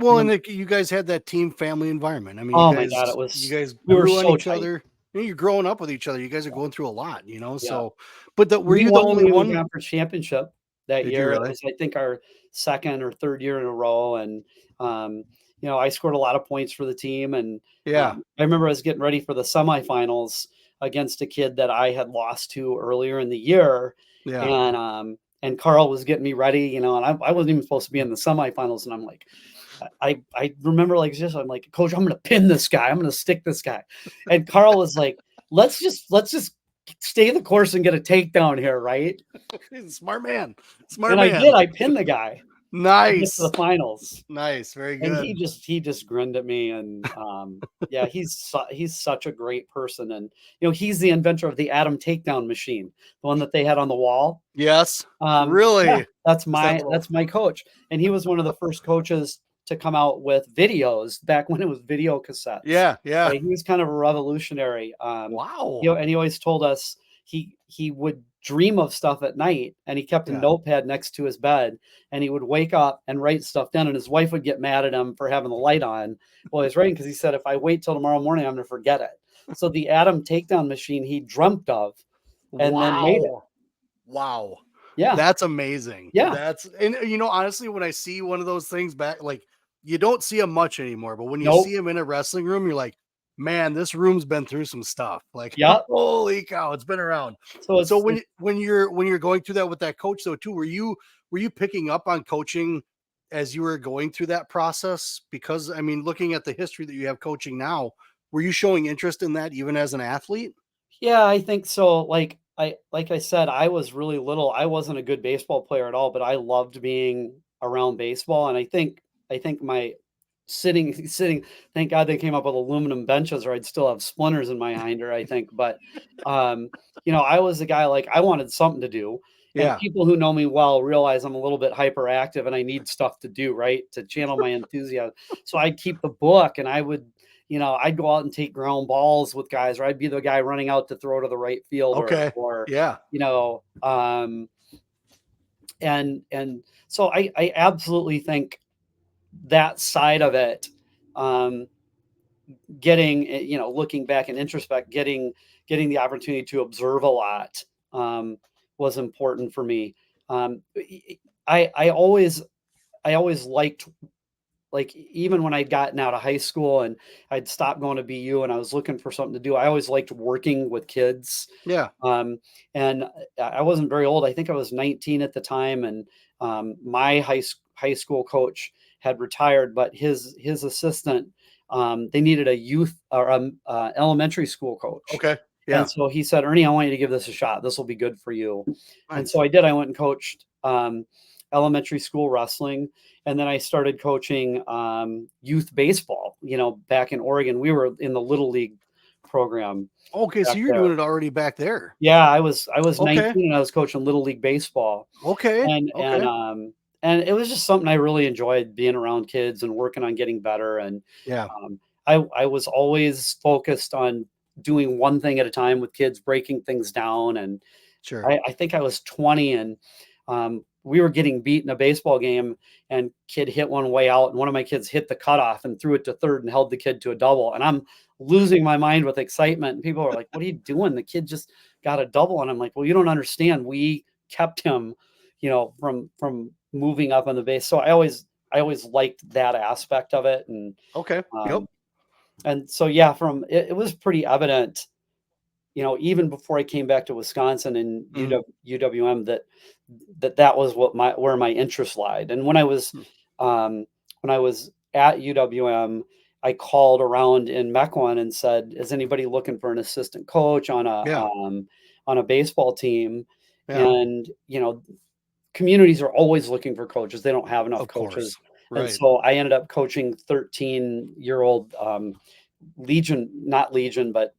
Well, you and know, like, you guys had that team family environment. I mean, oh my God, you guys we were grew on so each tight. other. You're growing up with each other. You guys are going through a lot, Yeah. so but were We you the won the only New England one? Conference Championship that Did you year. It really? was, I think, our 2nd or 3rd year in a row, and, um, I scored a lot of points for the team, and, Yeah. I remember I was getting ready for the semifinals against a kid that I had lost to earlier in the year, Yeah. and Carl was getting me ready, and I wasn't even supposed to be in the semifinals, and I'm like, I remember, like, just I'm like, "Coach, I'm gonna pin this guy. I'm gonna stick this guy." And Carl was like, let's just stay the course and get a takedown here, right?" He's a smart man. Smart And I man. did. I pinned the guy to get to Nice. the finals. Nice. Very And good. he just grinned at me, and, yeah, he's such a great person, and, he's the inventor of the Atom takedown machine, the one that they had on the wall. Yes. Yeah, Really? that's Is that my little that's my coach, and he was one of the first coaches to come out with videos back when it was video cassettes. Yeah, yeah. Like, he was kind of a revolutionary, Wow. and he always told us he would dream of stuff at night, and he kept a Yeah. notepad next to his bed, and he would wake up and write stuff down, and his wife would get mad at him for having the light on while he's writing, because he said, "If I wait till tomorrow morning, I'm gonna forget it." So the Atom takedown machine he dreamt of and then made it. Wow. Wow. Yeah, That's amazing. yeah. That's and honestly, when I see one of those things back, like, you don't see them much anymore, but when you Nope. see them in a wrestling room, you're like, man, this room's been through some stuff. Like, Yep. holy cow, it's been around. So So it's when you're going through that with that coach though too, were you picking up on coaching as you were going through that process? Because I mean, looking at the history that you have coaching now, were you showing interest in that even as an athlete? yeah, I think so. Like I said, I was really little. I wasn't a good baseball player at all, but I loved being around baseball. And I think my sitting, thank God they came up with aluminum benches, or I'd still have splinters in my hinder, I think. But um, I was a guy, like, I wanted something to do. And Yeah. people who know me well realize I'm a little bit hyperactive and I need stuff to do, right? To channel my enthusiasm. So I'd keep the book, and I'd go out and take ground balls with guys, or I'd be the guy running out to throw to the right fielder, Okay. or, Yeah. you know, and so I absolutely think that side of it, um, looking back in introspect, getting the opportunity to observe a lot, um, was important for me. Um, I always liked, like, even when I'd gotten out of high school and I'd stopped going to BU and I was looking for something to do, I always liked working with kids. Yeah. Um, and I wasn't very old. I think I was 19 at the time, and my high school coach had retired, but his assistant, they needed a youth or elementary school coach. Okay. And Yeah. so he said, "Ernie, I want you to give this a shot. This will be good for you." And so Nice. I did. I went and coached elementary school wrestling, and then I started coaching youth baseball. Back in Oregon, we were in the little league program Okay, so back you're there. doing it already back there. Yeah, I was Okay. 19 and I was coaching little league baseball, Okay. and and Okay. um and it was just something I really enjoyed, being around kids and working on getting better. And Yeah. I was always focused on doing one thing at a time with kids, breaking things down. And Sure. I think I was 20, and we were getting beat in a baseball game, and kid hit one way out, and one of my kids hit the cutoff and threw it to third and held the kid to a double. And I'm losing my mind with excitement. And people are like, "What are you doing? The kid just got a double." And I'm like, "Well, you don't understand. We kept him, from moving up on the base." So I always liked that aspect of it. And Okay. Yep. um, and so, yeah, it was pretty evident, even before I came back to Wisconsin and Mhm. UWM, that was where my interest lied. And Hmm. when I was at UWM, I called around in Mequon and said, "Is anybody looking for an assistant coach Yeah. on a baseball team?" Yeah. And communities are always looking for coaches. They don't have enough Of course. coaches. And Right. so I ended up coaching 13-year-old Legion, not Legion, but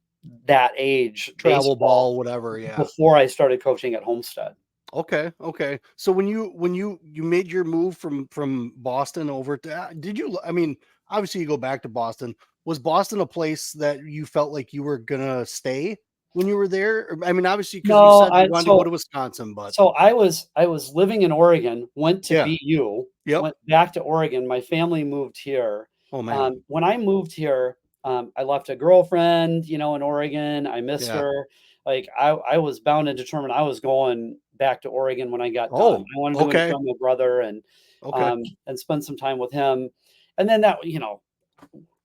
that age Travel baseball ball, whatever. Yeah. before I started coaching at Homestead. Okay. Okay. So when you made your move from Boston over to did you I mean, obviously you go back to Boston. was Boston a place that you felt like you were gonna stay when you were there? I mean, obviously, because you No, said you I wanted to go so to Wisconsin, but so I was living in Oregon, went to yeah. BU, Yep. went back to Oregon. My family moved here. Oh, man. When I moved here, I left a girlfriend, in Oregon. I missed Yeah. her. Like I was bound and determined I was going back to Oregon when I got done. Oh, I wanted to go and okay. show my brother Okay. and spend some time with him. And then that,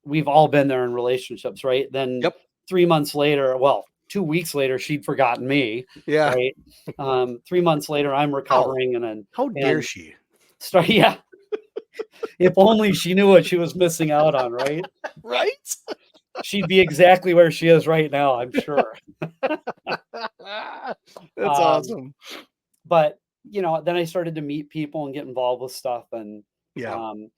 we've all been there in relationships, right? Then Yep. 3 months later, well, 2 weeks later, she'd forgotten me, Yeah. right? 3 months later, I'm How? recovering How dare and she? start, yeah. If only she knew what she was missing out on, right? Right? She'd be exactly where she is right now, I'm sure. That's Um, awesome. but then I started to meet people and get involved with stuff, Yeah. um,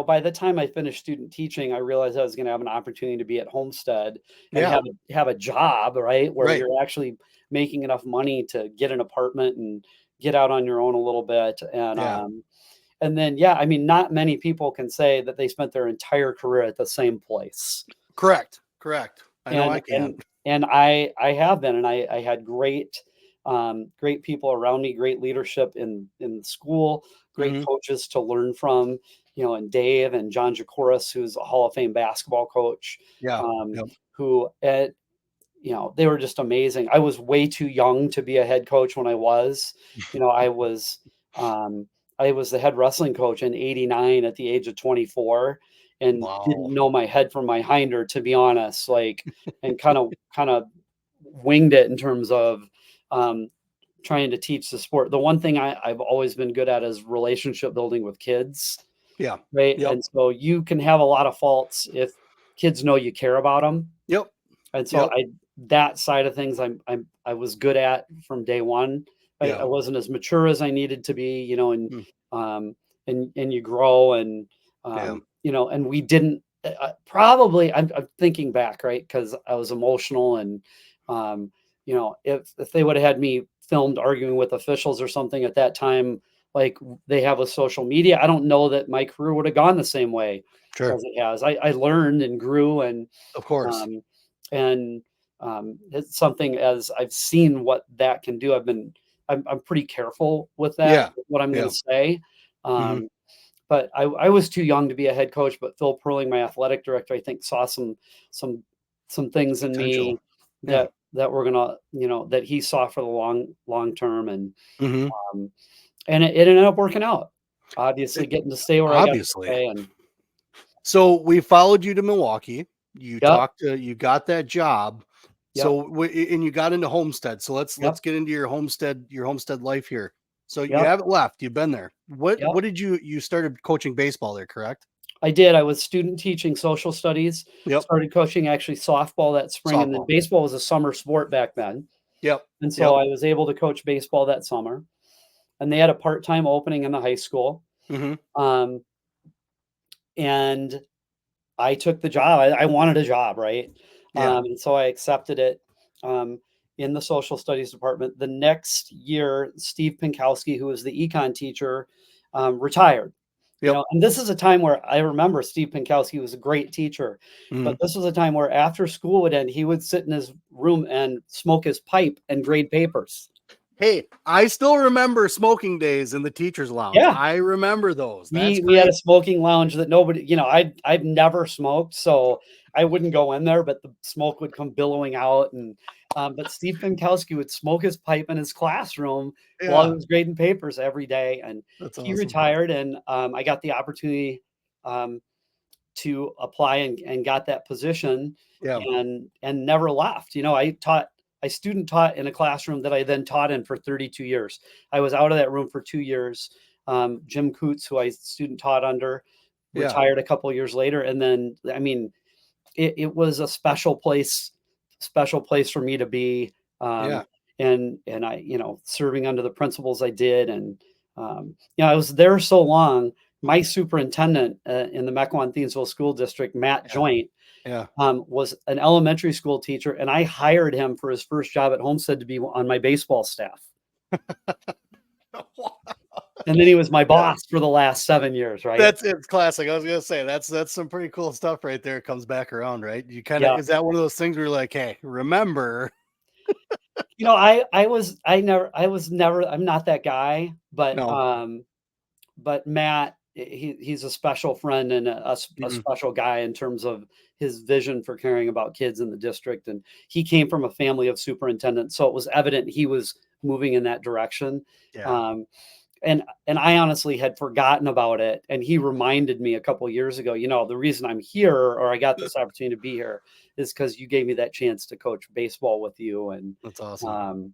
by the time I finished student teaching, I realized I was going to have an opportunity to be at Homestead and Yeah. have a job, right, where Right. you're actually making enough money to get an apartment and get out on your own a little bit, Yeah. and then yeah, I mean, not many people can say that they spent their entire career at the same place. Correct. Correct. I know And I can. and and I have been, and I had great people around me, great leadership in school, great Mhm. coaches to learn from, and Dave and John Jacoris, who's a Hall of Fame basketball coach, Yeah. um, Yep. who they were just amazing. I was way too young to be a head coach when I was. You know, um, I was the head wrestling coach in '89 at the age of 24 and Wow. didn't know my head from my hinder, to be honest, like, and kind of winged it in terms of um, trying to teach the sport. The one thing I've always been good at is relationship building with kids, Yeah. right? Yep. And so you can have a lot of faults if kids know you care about them. Yep. And so Yep. I that side of things I was good at from day one. I Yeah. wasn't as mature as I needed to be, Mm. um, and you grow Yeah. and we didn't probably I'm thinking back, right? Because I was emotional um, if they would have had me filmed arguing with officials or something at that time, like they have with social media, I don't know that my career would have gone the same way Sure. as it has. I learned and grew Of course. um, and it's something as I've seen what that can do. I'm pretty careful with that, Yeah. with what I'm going Yeah. to say. Mhm. Um, but I was too young to be a head coach. But Phil Perling, my athletic director, I think saw some some things in Potential. me Yeah. that were gonna that he saw for the long term, Mhm. um, and it ended up working out. Obviously, It getting to stay where I got to obviously. stay, and So we followed you to Milwaukee. yep, You got that job. yep, So and you got into Homestead. So let's yep, get into your Homestead life here. So you yep, haven't left. You've been there. yep. What did you started coaching baseball there, correct? I did. I was student teaching social studies, Yep. started coaching actually softball that spring, and then Softball. baseball was a summer sport back then. Yep. And so Yep. I was able to coach baseball that summer. And they had a part-time opening in the high school. Mhm. Um, and I took the job. I wanted a job, right? Yeah. And so I accepted it um, in the social studies department. The next year, Steve Pinkowski, who was the econ teacher, retired. Yep. And this is a time where I remember Steve Pinkowski was a great teacher, but Mhm. this was a time where after school would end, he would sit in his room and smoke his pipe and grade papers. Hey, I still remember smoking days in the teachers lounge. Yeah, I remember those. That's we had great. a smoking lounge that nobody, I've never smoked, so I wouldn't go in there, but the smoke would come billowing out, and but Steve Pinkowski would smoke his pipe in his classroom while he Yeah. was grading papers every day, and That's he awesome. retired, and I got the opportunity um, to apply and got that position Yeah. and never left. I student taught in a classroom that I then taught in for 32 years. I was out of that room for 2 years. Jim Coots, who I student taught under, Yeah. retired a couple of years later. And then, I mean, it was a special place for me to be. Um, Yeah. and I, serving under the principles I did. And, I was there so long. My superintendent in the Mequon-Thiensville School District, Matt Yeah. Joint, Yeah. was an elementary school teacher, and I hired him for his first job at Homestead to be on my baseball staff. And then he was my Yeah. boss for the last 7 years, right? It's classic. I was gonna say that's some pretty cool stuff right there. It comes back around, right? You kind of Yeah. is that one of those things where you're like, hey, remember? I was never I'm not that guy, No. but Matt, he's a special friend and a Mm-mm. special guy in terms of his vision for caring about kids in the district, and he came from a family of superintendents, so it was evident he was moving in that direction. Yeah. Um, and I honestly had forgotten about it, and he reminded me a couple of years ago, the reason I'm here or I got this opportunity to be here is because you gave me that chance to coach baseball with you, That's awesome. um,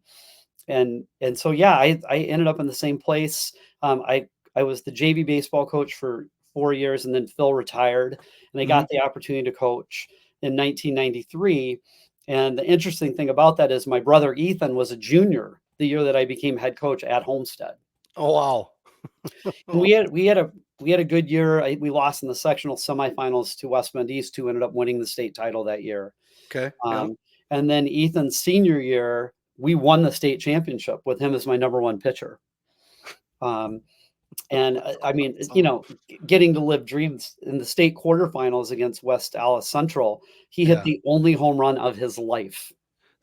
and so yeah, I ended up in the same place. I was the JV baseball coach for 4 years, and then Phil retired, and I Hmm. got the opportunity to coach in 1993. And the interesting thing about that is my brother Ethan was a junior the year that I became head coach at Homestead. Oh wow. And Oh, we had a good year. We lost in the sectional semifinals to West Bend East, who ended up winning the state title that year. okay. Yeah. Um, and then Ethan's senior year, we won the state championship with him as my number one pitcher. Um, and I mean, Awesome. getting to live dreams in the state quarterfinals against West Alice Central, he hit Yeah. the only home run of his life.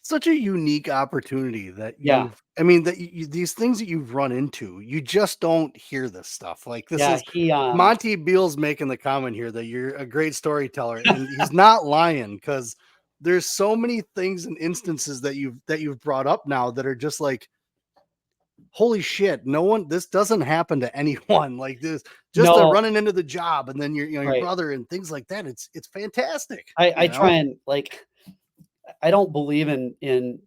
Such a unique opportunity that Yeah, I mean, that these things that you've run into, you just don't hear this stuff. Like this yeah, is Monty Beale's making the comment here that you're a great storyteller, and he's not lying because there's so many things and instances that you've brought up now that are just like, holy shit, no one, this doesn't happen to anyone like this. Just the no, running into the job and then your right. brother and things like that. It's fantastic, I try and like I don't believe in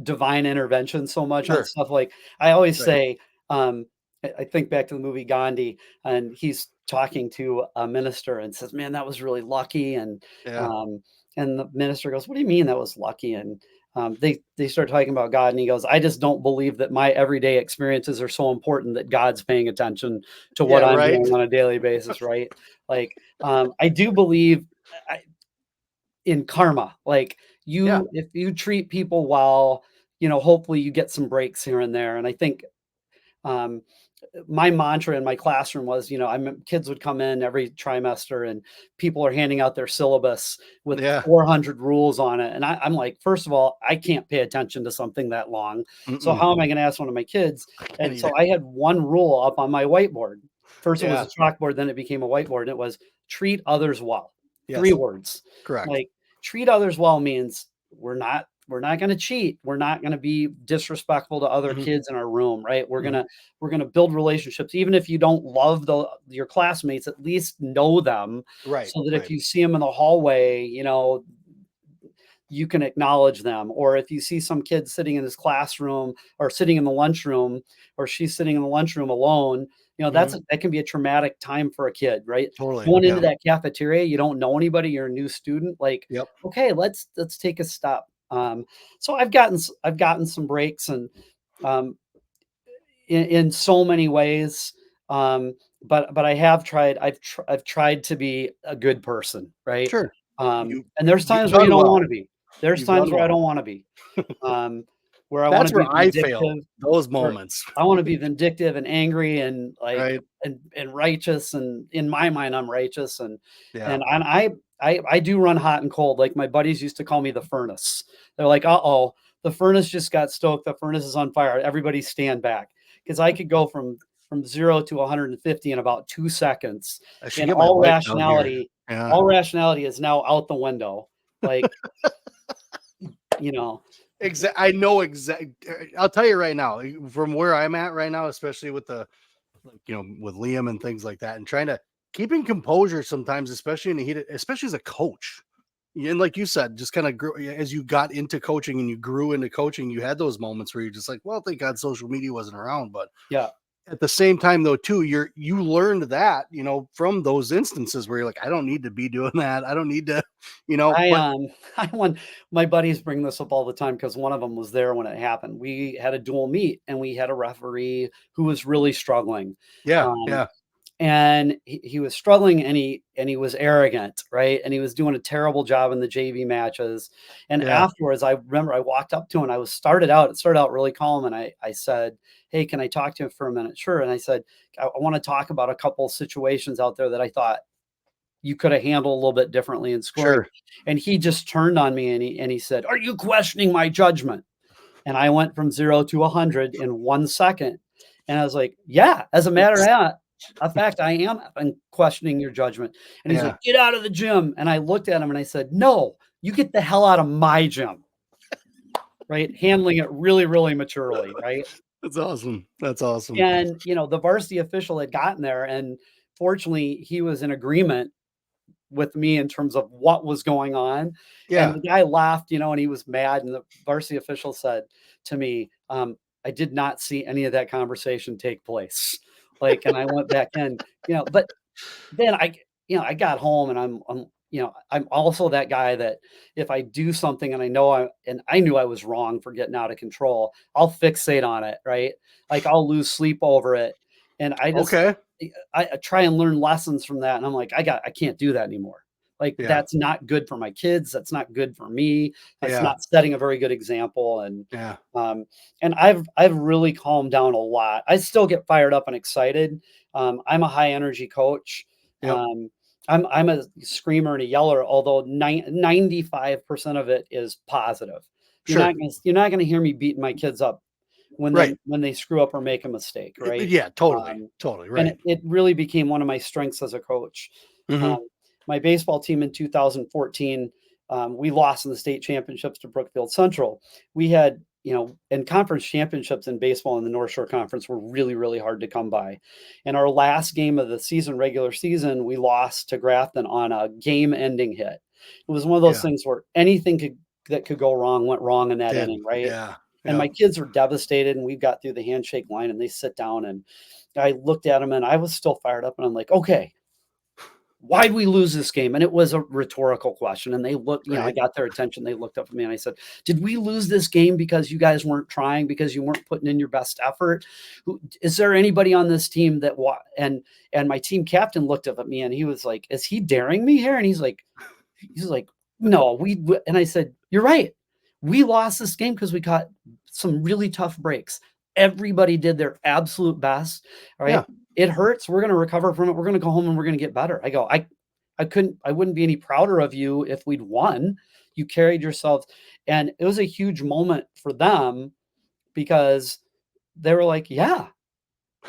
divine intervention so much on Sure. stuff like I always Right. say, I think back to the movie Gandhi, and he's talking to a minister and says, "Man, that was really lucky." Yeah. Um, and the minister goes, "What do you mean that was lucky?" And they start talking about God, and he goes, "I just don't believe that my everyday experiences are so important that God's paying attention to Yeah. what I'm Right. doing on a daily basis, right?" Like, I do believe in karma. Like Yeah. if you treat people well, hopefully you get some breaks here and there. And I think um, my mantra in my classroom was, kids would come in every trimester and people are handing out their syllabus with Yeah. 400 rules on it. And I'm like, first of all, I can't pay attention to something that long. So Mm-mm. how am I going to ask one of my kids? I can't And so either. I had one rule up on my whiteboard. First it was Yeah. a chalkboard, then it became a whiteboard. And it was treat others well. Three Yes. words. Correct. Like treat others well means we're not going to cheat. We're not going to be disrespectful to other Mhm. kids in our room, right? Mhm. We're going to build relationships even if you don't love your classmates, at least know them Right. so that if Right. you see them in the hallway, you can acknowledge them. Or if you see some kid sitting in his classroom or sitting in the lunchroom or she's sitting in the lunchroom alone, Mhm. that can be a traumatic time for a kid, right? Totally. Going into Yeah. that cafeteria, you don't know anybody, you're a new student, like, Yep. okay, let's take a step. So I've gotten some breaks and um, in so many ways. But I have tried. I've tried to be a good person, right? Sure. You And there's you've times where you done don't want well. to be. There's You've times done where I well. don't want to be. Um, where I want That's to where be I fail. vindictive, Those where moments. I want to be vindictive and angry and like Right. and righteous. And in my mind, I'm righteous. Yeah. And I do run hot and cold. Like my buddies used to call me the furnace. They're like, uh-oh, the furnace just got stoked. The furnace is on fire. Everybody stand back. Because I could go from 0 to 150 in about 2 seconds. I should And get my wife down here. Yeah. all rationality is now out the window. Like, you know, I know exactly. I'll tell you right now, from where I'm at right now, especially with with Liam and things like that, and trying to keeping composure sometimes, especially in the heat, especially as a coach. And like you said, just kind of grew as you got into coaching and you grew into coaching, you had those moments where you're just like, well, thank God social media wasn't around. But yeah. at the same time, though, too, you learned that, from those instances where you're like, I don't need to be doing that. I don't need to, I but I want my buddies bring this up all the time because one of them was there when it happened. We had a dual meet and we had a referee who was really struggling. yeah, Um, yeah, and he was struggling, and he was arrogant, right? And he was doing a terrible job in the JV matches. And Yeah. afterwards, I remember I walked up to him, and it started out really calm, and I said, "Hey, can I talk to him for a minute?" Sure. And I said, I want to talk about a couple situations out there that I thought you could have handled a little bit differently in scoring. Sure. And he just turned on me, and he said, "Are you questioning my judgment?" And I went from 0 to 100 in 1 second. And I was like, "Yeah, as a matter of fact, I am questioning your judgment." And he's like, Yeah. "Get out of the gym." And I looked at him and I said, "No, you get the hell out of my gym." Right? Handling it really, really maturely, right? That's awesome. That's awesome. And, the varsity official had gotten there, and fortunately, he was in agreement with me in terms of what was going on. And Yeah. the guy laughed, and he was mad. And the varsity official said to me, "I did not see any of that conversation take place." Like, and I went back in, but then I got home, and I'm also that guy that if I do something and I knew I was wrong for getting out of control, I'll fixate on it, right? Like, I'll lose sleep over it. And Okay. I try and learn lessons from that. And I'm like, I can't do that anymore. Like, Yeah. that's not good for my kids. That's not good for me. That's Yeah. not setting a very good example. Yeah. Um, and I've really calmed down a lot. I still get fired up and excited. I'm a high energy coach. Yep. Um, I'm a screamer and a yeller, although 95% of it is positive. Sure. You're not gonna hear me beating my kids up Right. when they screw up or make a mistake, right? Yeah, totally. Um, Totally. and Right. it really became one of my strengths as a coach. Mhm. Um, my baseball team in 2014, we lost in the state championships to Brookfield Central. We had, and conference championships in baseball in the North Shore Conference were really, really hard to come by. And our last game of the season, regular season, we lost to Grafton on a game-ending hit. It was one of those Yeah. things where that could go wrong went wrong in that Did. inning, right? Yeah. And Yep. my kids are devastated, and we got through the handshake line, and they sit down, and I looked at them, and I was still fired up, and I'm like, "Okay, why'd we lose this game?" And it was a rhetorical question. And they looked, I Right. got their attention. They looked up at me, and I said, "Did we lose this game because you guys weren't trying, because you weren't putting in your best effort? Is there anybody on this team that and my team captain looked up at me, and he was like, "Is he daring me here?" And he's like, "No, and I said, "You're right. We lost this game because we caught some really tough breaks. Everybody did their absolute best. All right. Yeah. It hurts. We're going to recover from it. We're going to go home, and we're going to get better." I go, I wouldn't be any prouder of you if we'd won. You carried yourselves. And it was a huge moment for them, because they were like, "Yeah,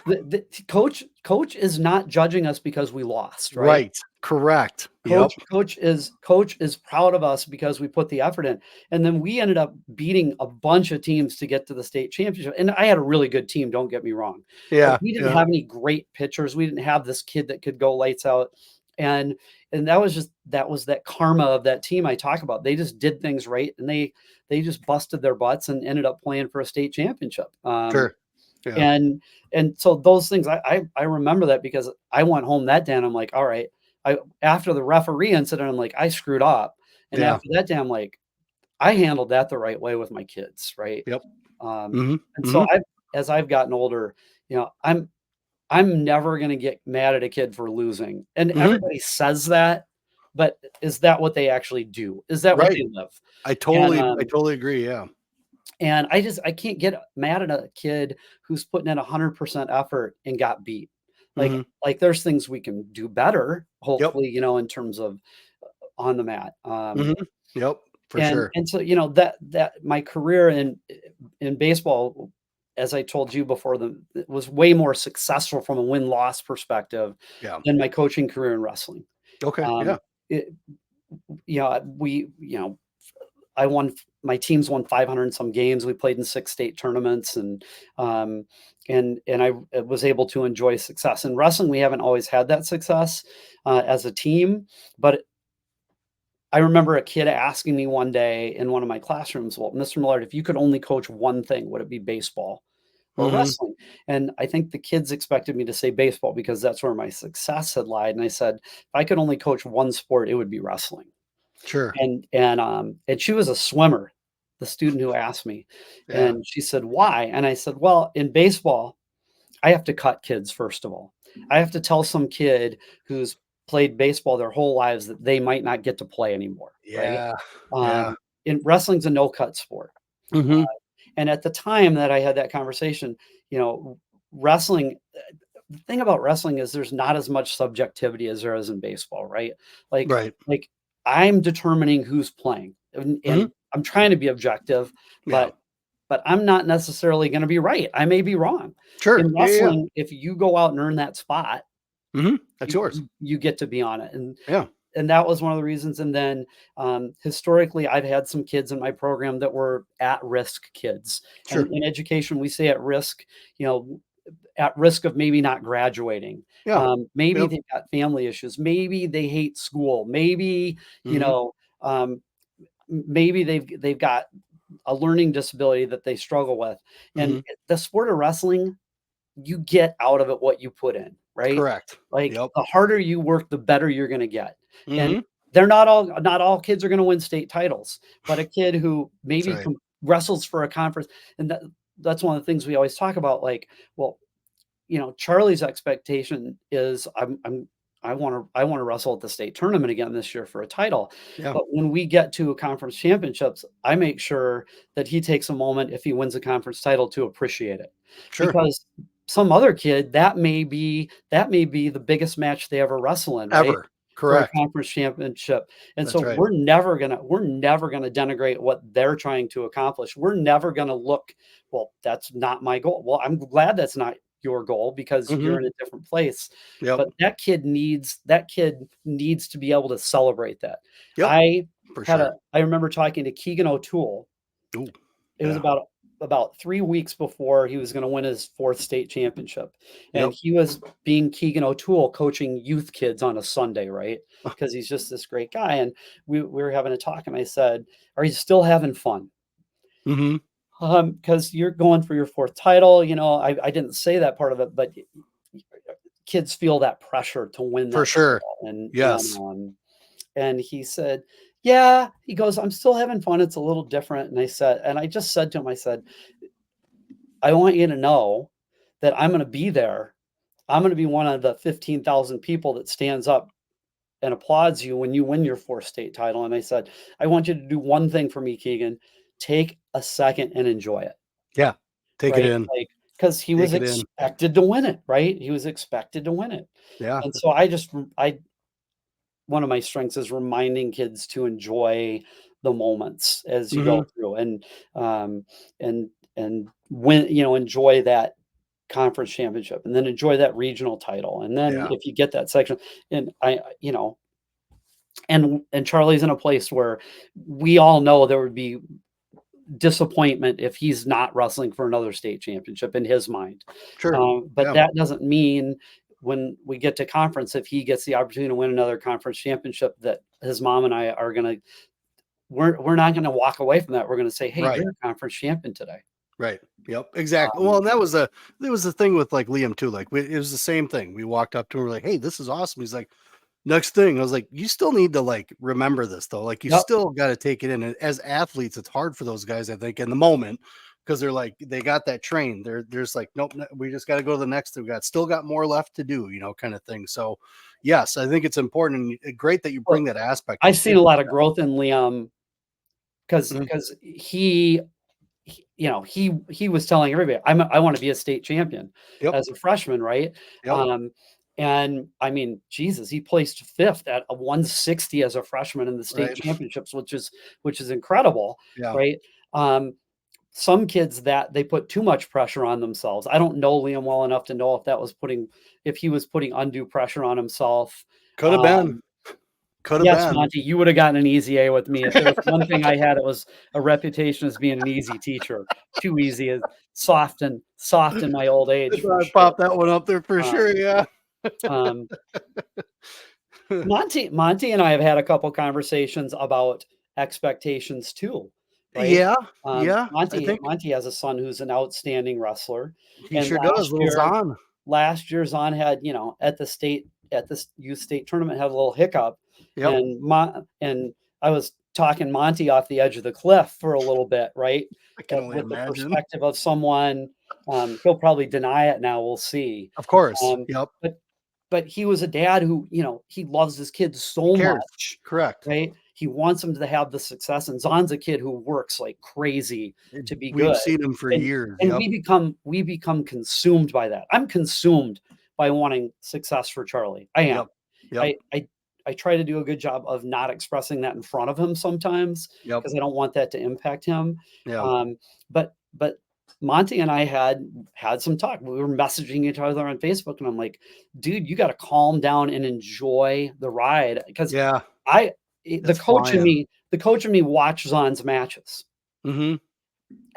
the coach is not judging us because we lost, right? Right. Correct. Yep. Coach is proud of us because we put the effort in." And then we ended up beating a bunch of teams to get to the state championship. And I had a really good team, don't get me wrong, but Yeah. we didn't Yeah. have any great pitchers. We didn't have this kid that could go lights out. And that was that karma of that team I talk about. They just did things right, and they just busted their butts and ended up playing for a state championship. Sure. Yeah. And so those things, I remember that, because I went home that day and I'm like, all right. After the referee incident, I'm like, I screwed up. And Yeah. after that day, I'm like, I handled that the right way with my kids, right? Yep. Um, Mhm. and so Mhm. as I've gotten older, I'm never gonna get mad at a kid for losing. And Mhm. everybody says that, but is that what they actually do? Is that what Right. they live? I And totally I totally agree. Yeah. and I can't get mad at a kid who's putting in 100% effort and got beat. Like Mhm. like there's things we can do better, Yep. hopefully, in terms of on the mat. Mhm. Yep. For And sure. and so, that my career in baseball, as I told you before, it was way more successful from a win-loss perspective Yeah. than my coaching career in wrestling. Okay. Yeah. Um, it, we, I won. My teams won 500 and some games. We played in 6 state tournaments, um, and I was able to enjoy success. In wrestling, we haven't always had that success as a team. But I remember a kid asking me one day in one of my classrooms, "Well, Mr. Millard, if you could only coach one thing, would it be baseball or Mhm. wrestling?" And I think the kids expected me to say baseball because that's where my success had lied. And I said, if I could only coach one sport, it would be wrestling. Sure. And she was a swimmer, the student who asked me. Yeah. And she said, "Why?" And I said, "Well, in baseball, I have to cut kids, first of all. I have to tell some kid who's played baseball their whole lives that they might not get to play anymore, right? Yeah. Yeah. Um, in wrestling's a no cut sport. Hmm. And at the time that I had that conversation, you know, wrestling, the thing about wrestling is there's not as much subjectivity as there is in baseball, right? Like, Right. like I'm determining who's playing, Hmm. and I'm trying to be objective, Yeah. but I'm not necessarily going to be right. I may be wrong. Sure. In Yeah. Yeah. wrestling, if you go out and earn that spot, That's yours. you get to be on it, Yeah. and that was one of the reasons. And then historically, I've had some kids in my program that were at risk kids, and Sure. in education, we say at risk, you know, at risk of maybe not graduating. Yeah. Maybe Yep. they've got family issues. Maybe they hate school. Maybe you Hmm. know. Maybe they've got a learning disability that they struggle with, and Hmm. the sport of wrestling, you get out of it what you put in, right? Correct. Like, Yep. the harder you work, the better you're gonna get, and Hmm. they're not all kids are gonna win state titles, but a kid who That's maybe right. wrestles for a conference, and that's one of the things we always talk about, like, well, Charlie's expectation is I want to wrestle at the state tournament again this year for a title. Yeah. But when we get to a conference championships, I make sure that he takes a moment if he wins a conference title to appreciate it. Sure. Because some other kid, that may be the biggest match they ever wrestle in, right? Ever. For a Correct. conference championship. And That's so right. we're never gonna denigrate what they're trying to accomplish. We're never gonna look, well, that's not my goal. Well, I'm glad that's not your goal because Hmm. you're in a different place. Yep. But that kid needs to be able to celebrate that. Yep. I For sure. I remember talking to Keegan O'Toole. Ooh. It was Yeah. about 3 weeks before he was gonna win his 4th state championship, and Yep. he was being Keegan O'Toole coaching youth kids on a Sunday, right? Because he's just this great guy, and we were having a talk, and I said, "Are you still having fun?" Hmm. Because you're going for your 4th title, I didn't say that part of it, but kids feel that pressure to win For that sure. title, Yes. and he said, "Yeah," he goes, "I'm still having fun, it's a little different," and I just said to him, I said, "I want you to know that I'm gonna be there. I'm gonna be one of the 15,000 people that stands up and applauds you when you win your 4th state title," and I said, "I want you to do one thing for me, Keegan, take a second and enjoy it." Yeah. Take it Right? in. Like, because he was Take it in. expected to win it, right? He was expected to win it. Yeah. And so I one of my strengths is reminding kids to enjoy the moments as you Hmm. go through, um, and enjoy that conference championship, and then enjoy that regional title, and then Yeah. if you get that section, and and Charlie's in a place where we all know there would be disappointment if he's not wrestling for another state championship in his mind. Sure. But Yeah. that doesn't mean when we get to conference, if he gets the opportunity to win another conference championship, that his mom and I are gonna we're not gonna walk away from that. We're gonna say, "Hey, Right. you're a conference champion today." Right. Yep. Exactly. Well, Um, and that was the thing with like Liam too. Like it was the same thing. We walked up to him, we're like, "Hey, this is awesome." He's like, "Next thing." I was like, "You still need to like remember this though. Like you yep. still got to take it in." And as athletes, it's hard for those guys, I think, in the moment because they're like they got that train. There's like, nope, we just got to go to the next. We got more left to do, kind of thing. So, yes, I think it's important and great that you bring Well, that aspect I've up seen too. a lot of growth in Liam because Mhm. he was telling everybody, I want to be a state champion Yep. as a freshman, right? Yep. And I mean, Jesus, he placed 5th at a 160 as a freshman in the state Right. championships, which is incredible, Yeah. right? Um, some kids that they put too much pressure on themselves. I don't know Liam well enough to know if he was putting undue pressure on himself. Could have been. Um, Could have Yes, been. Monty, you would have gotten an easy A with me. If there was one thing I had, it was a reputation as being an easy teacher. Too easy, soft in my old age for I sure. popped that one up there for Um, sure. Yeah. um, Monty and I have had a couple conversations about expectations too, right? Yeah. Yeah. I Monty think Monty has a son who's an outstanding wrestler, he and sure does. Little Zahn. last year Zahn had, at this youth state tournament, had a little hiccup, Yep. and I was talking Monty off the edge of the cliff for a little bit, right? I can only With the imagine. perspective of someone, he'll probably deny it now, we'll see. Of course. Um, Yep. but but he was a dad who, he loves his kids He so cares. much, Correct. right? He wants them to have the success, and Zon's a kid who works like crazy to be We've good, seen him for and years. and Yep. we become consumed by that. I'm consumed by wanting success for Charlie. I am. Yep. Yep. I try to do a good job of not expressing that in front of him sometimes Yep. because I don't want that to impact him. Yeah. But Monty and I had some talk. We were messaging each other on Facebook, and I'm like, dude, you got to calm down and enjoy the ride because Yeah. I It's flying. the coach in me watched Zon's matches. Mm-hmm. And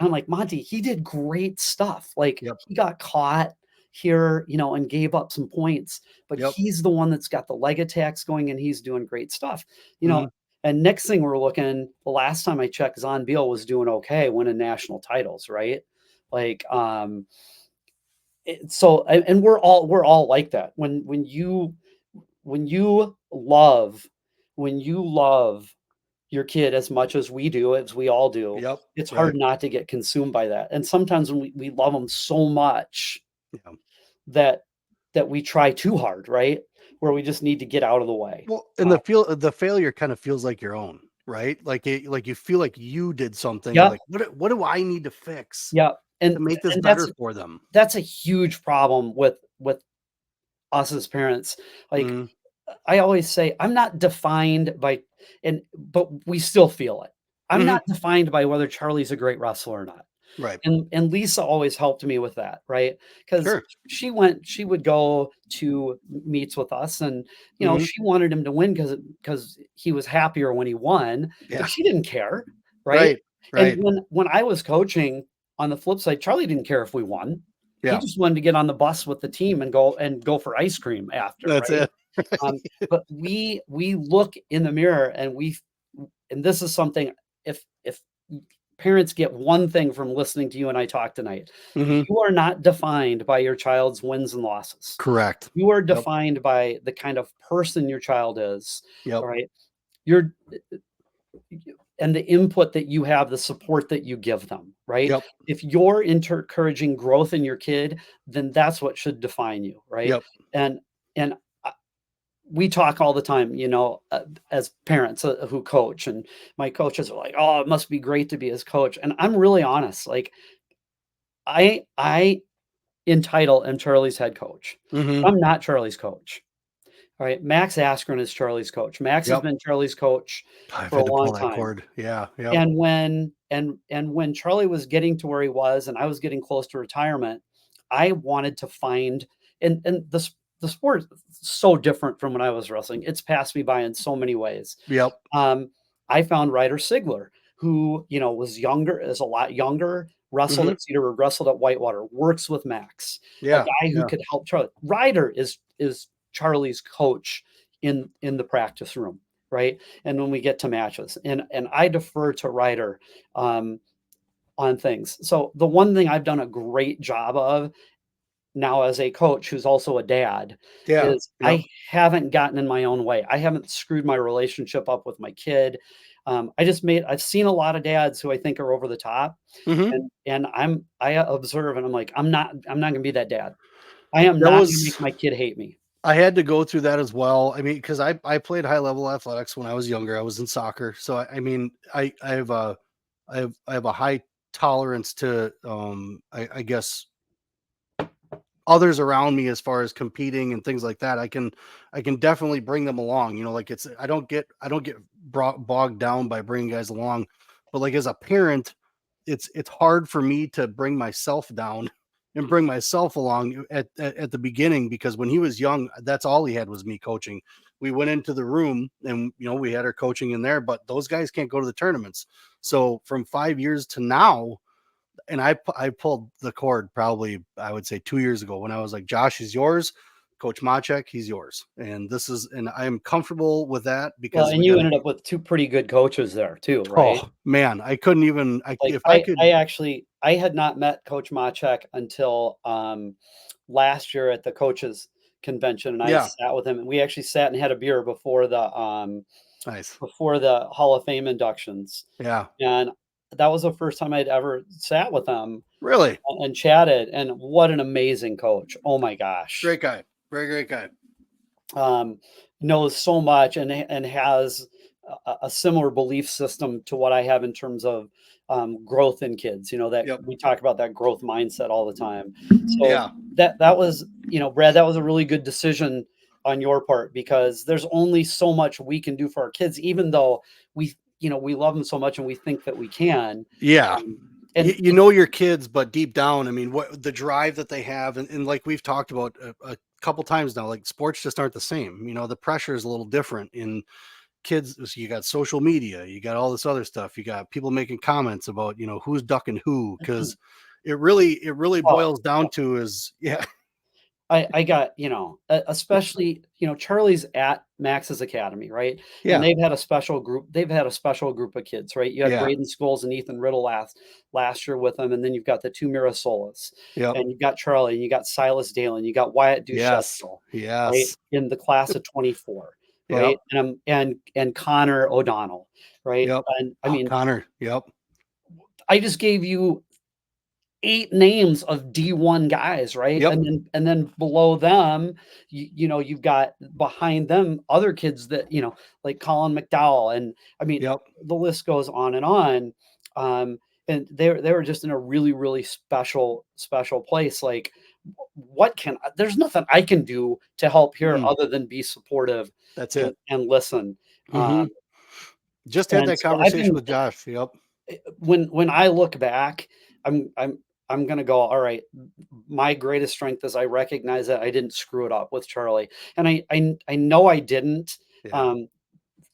I'm like, Monty, he did great stuff. Like Yep. he got caught here, and gave up some points, but Yep. he's the one that's got the leg attacks going and he's doing great stuff. You know, Mm-hmm. and next thing we're looking, the last time I checked, Zon Beal was doing okay, winning national titles, right? Like, and we're all like that. When you love when you love your kid as much as we do, as we all do, Yep. it's Right. hard not to get consumed by that. And sometimes when we love them so much Yeah. that we try too hard, right? Where we just need to get out of the way. Well, and the failure kind of feels like your own, right? Like you feel like you did something. You're Yeah, like, what do I need to fix yeah. to And make this and better for them? that's a huge problem with us as parents. Like Mm, I always say, I'm not defined by but we still feel it. I'm hmm. not defined by whether Charlie's a great wrestler or not. Right. And Lisa always helped me with that, right? Because Sure. she would go to meets with us, and Hmm. she wanted him to win because he was happier when he won, Yeah. but she didn't care, right? Right. And Right. when I was coaching, on the flip side, Charlie didn't care if we won. He Yeah. just wanted to get on the bus with the team and go for ice cream after, That's right? it. Um, but we look in the mirror and this is something, if parents get one thing from listening to you and I talk tonight, Hmm. you are not defined by your child's wins and losses. Correct. You are Yep. defined by the kind of person your child is. Yep. All right. You're and the input that you have, the support that you give them, right? Yep. If you're encouraging growth in your kid, then that's what should define you, right? Yep. And and we talk all the time, as parents who coach, and my coaches are like, "Oh, it must be great to be his coach." And I'm really honest, like I in title am Charlie's head coach. Hmm. I'm not Charlie's coach. All right, Max Askren is Charlie's coach. Max has Yep. been Charlie's coach I've for a had to long pull that time. cord. Yeah. Yep. And when Charlie was getting to where he was and I was getting close to retirement, I wanted to find and the sport is so different from when I was wrestling. It's passed me by in so many ways. Yep. Um, I found Ryder Sigler, who, was younger, is a lot younger, wrestled Hmm. at Cedar Road, wrestled at Whitewater, works with Max, a Yeah. guy who Yeah. could help Charlie. Ryder is Charlie's coach in the practice room, right? And when we get to matches, and I defer to Ryder um, on things. So the one thing I've done a great job of now as a coach who's also a dad Yeah. is Yep. I haven't gotten in my own way. I haven't screwed my relationship up with my kid. I've seen a lot of dads who I think are over the top, Hmm. and I observe and I'm like, I'm not gonna be that dad. I am That not gonna was make my kid hate me. I had to go through that as well. I mean, because I played high level athletics when I was younger. I was in soccer, so I mean, I have a I have a high tolerance to I guess others around me as far as competing and things like that. I can definitely bring them along. Like I don't get bogged down by bringing guys along, but like as a parent, it's hard for me to bring myself down and bring myself along at the beginning because when he was young, that's all he had was me coaching. We went into the room and we had our coaching in there, but those guys can't go to the tournaments. So from 5 years to now, and I pulled the cord probably I would say 2 years ago when I was like, Josh is yours, Coach Machek, he's yours, and I am comfortable with that Well, because and we you got ended up with two pretty good coaches there too, right? oh man, I couldn't even I Like if I could. I had not met Coach Machek until last year at the coaches convention, and I Yeah. sat with him, and we actually sat and had a beer before the Nice. before the Hall of Fame inductions, Yeah. and that was the first time I'd ever sat with him Really and chatted, and what an amazing coach. Oh my gosh. great guy. Very great guy. um, Knows so much and has a similar belief system to what I have in terms of growth in kids. You know that Yep. we talk about that growth mindset all the time. So Yeah. that was, Brad, that was a really good decision on your part, because there's only so much we can do for our kids, even though we love them so much and we think that we can. Yeah. Um, You know your kids, but deep down, I mean, what the drive that they have, and like we've talked about a couple times now, like sports just aren't the same. You know, the pressure is a little different in kids. So you got social media, you got all this other stuff, you got people making comments about who's ducking who, because it really oh, boils down to is yeah. I got, especially, Charlie's at Max's Academy, right? And Yeah. they've had a special group of kids, right? You had Yeah. Braden Scholes and Ethan Riddle last year with them, and then you've got the two Mirasolas, Yep. and you've got Charlie, and you got Silas Dale, and you got Wyatt Yes. Duchesneau, right? Yes. In the class of 24, Yep. right? And Connor O'Donnell, right? Yep. And I Oh, mean, Connor. Yep. I just gave you 8 names of D1 guys, right? Yep. And then below them, you've got behind them other kids that, like Colin McDowell, and I mean, Yep. the list goes on and on. Um, and they were just in a really, really special place. Like, there's nothing I can do to help here Mm, other than be supportive that's and, it. and listen. Hmm. Um, Just had and that so I've conversation been with Josh. Yep. when I look back, I'm gonna go, all right, my greatest strength is I recognize that I didn't screw it up with Charlie. And I know I didn't. Yeah. Um,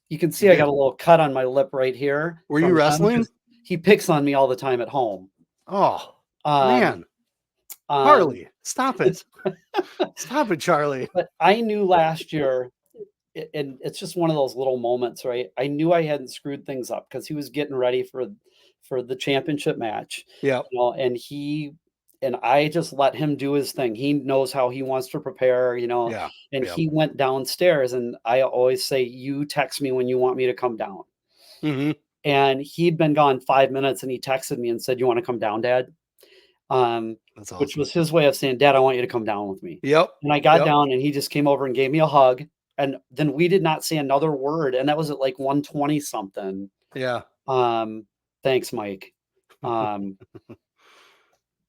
you can You see I got did. a little cut on my lip right here Were you from him wrestling? because he picks on me all the time at home. Oh Um, man, um, Harley, stop it. Stop it, Charlie. but I knew last year, and it's just one of those little moments, right? I knew I hadn't screwed things up because he was getting ready for the championship match, Yep. and I just let him do his thing. He knows how he wants to prepare, Yeah. and Yep. he went downstairs, and I always say, "You text me when you want me to come down." Hmm. And he'd been gone 5 minutes, and he texted me and said, "You want to come down, Dad?" Um, That's which awesome. was his way of saying, "Dad, I want you to come down with me." Yep. And I got Yep. down, and he just came over and gave me a hug. And then we did not say another word. And that was at like 120 something. Yeah. Um, Thanks, Mike. Um,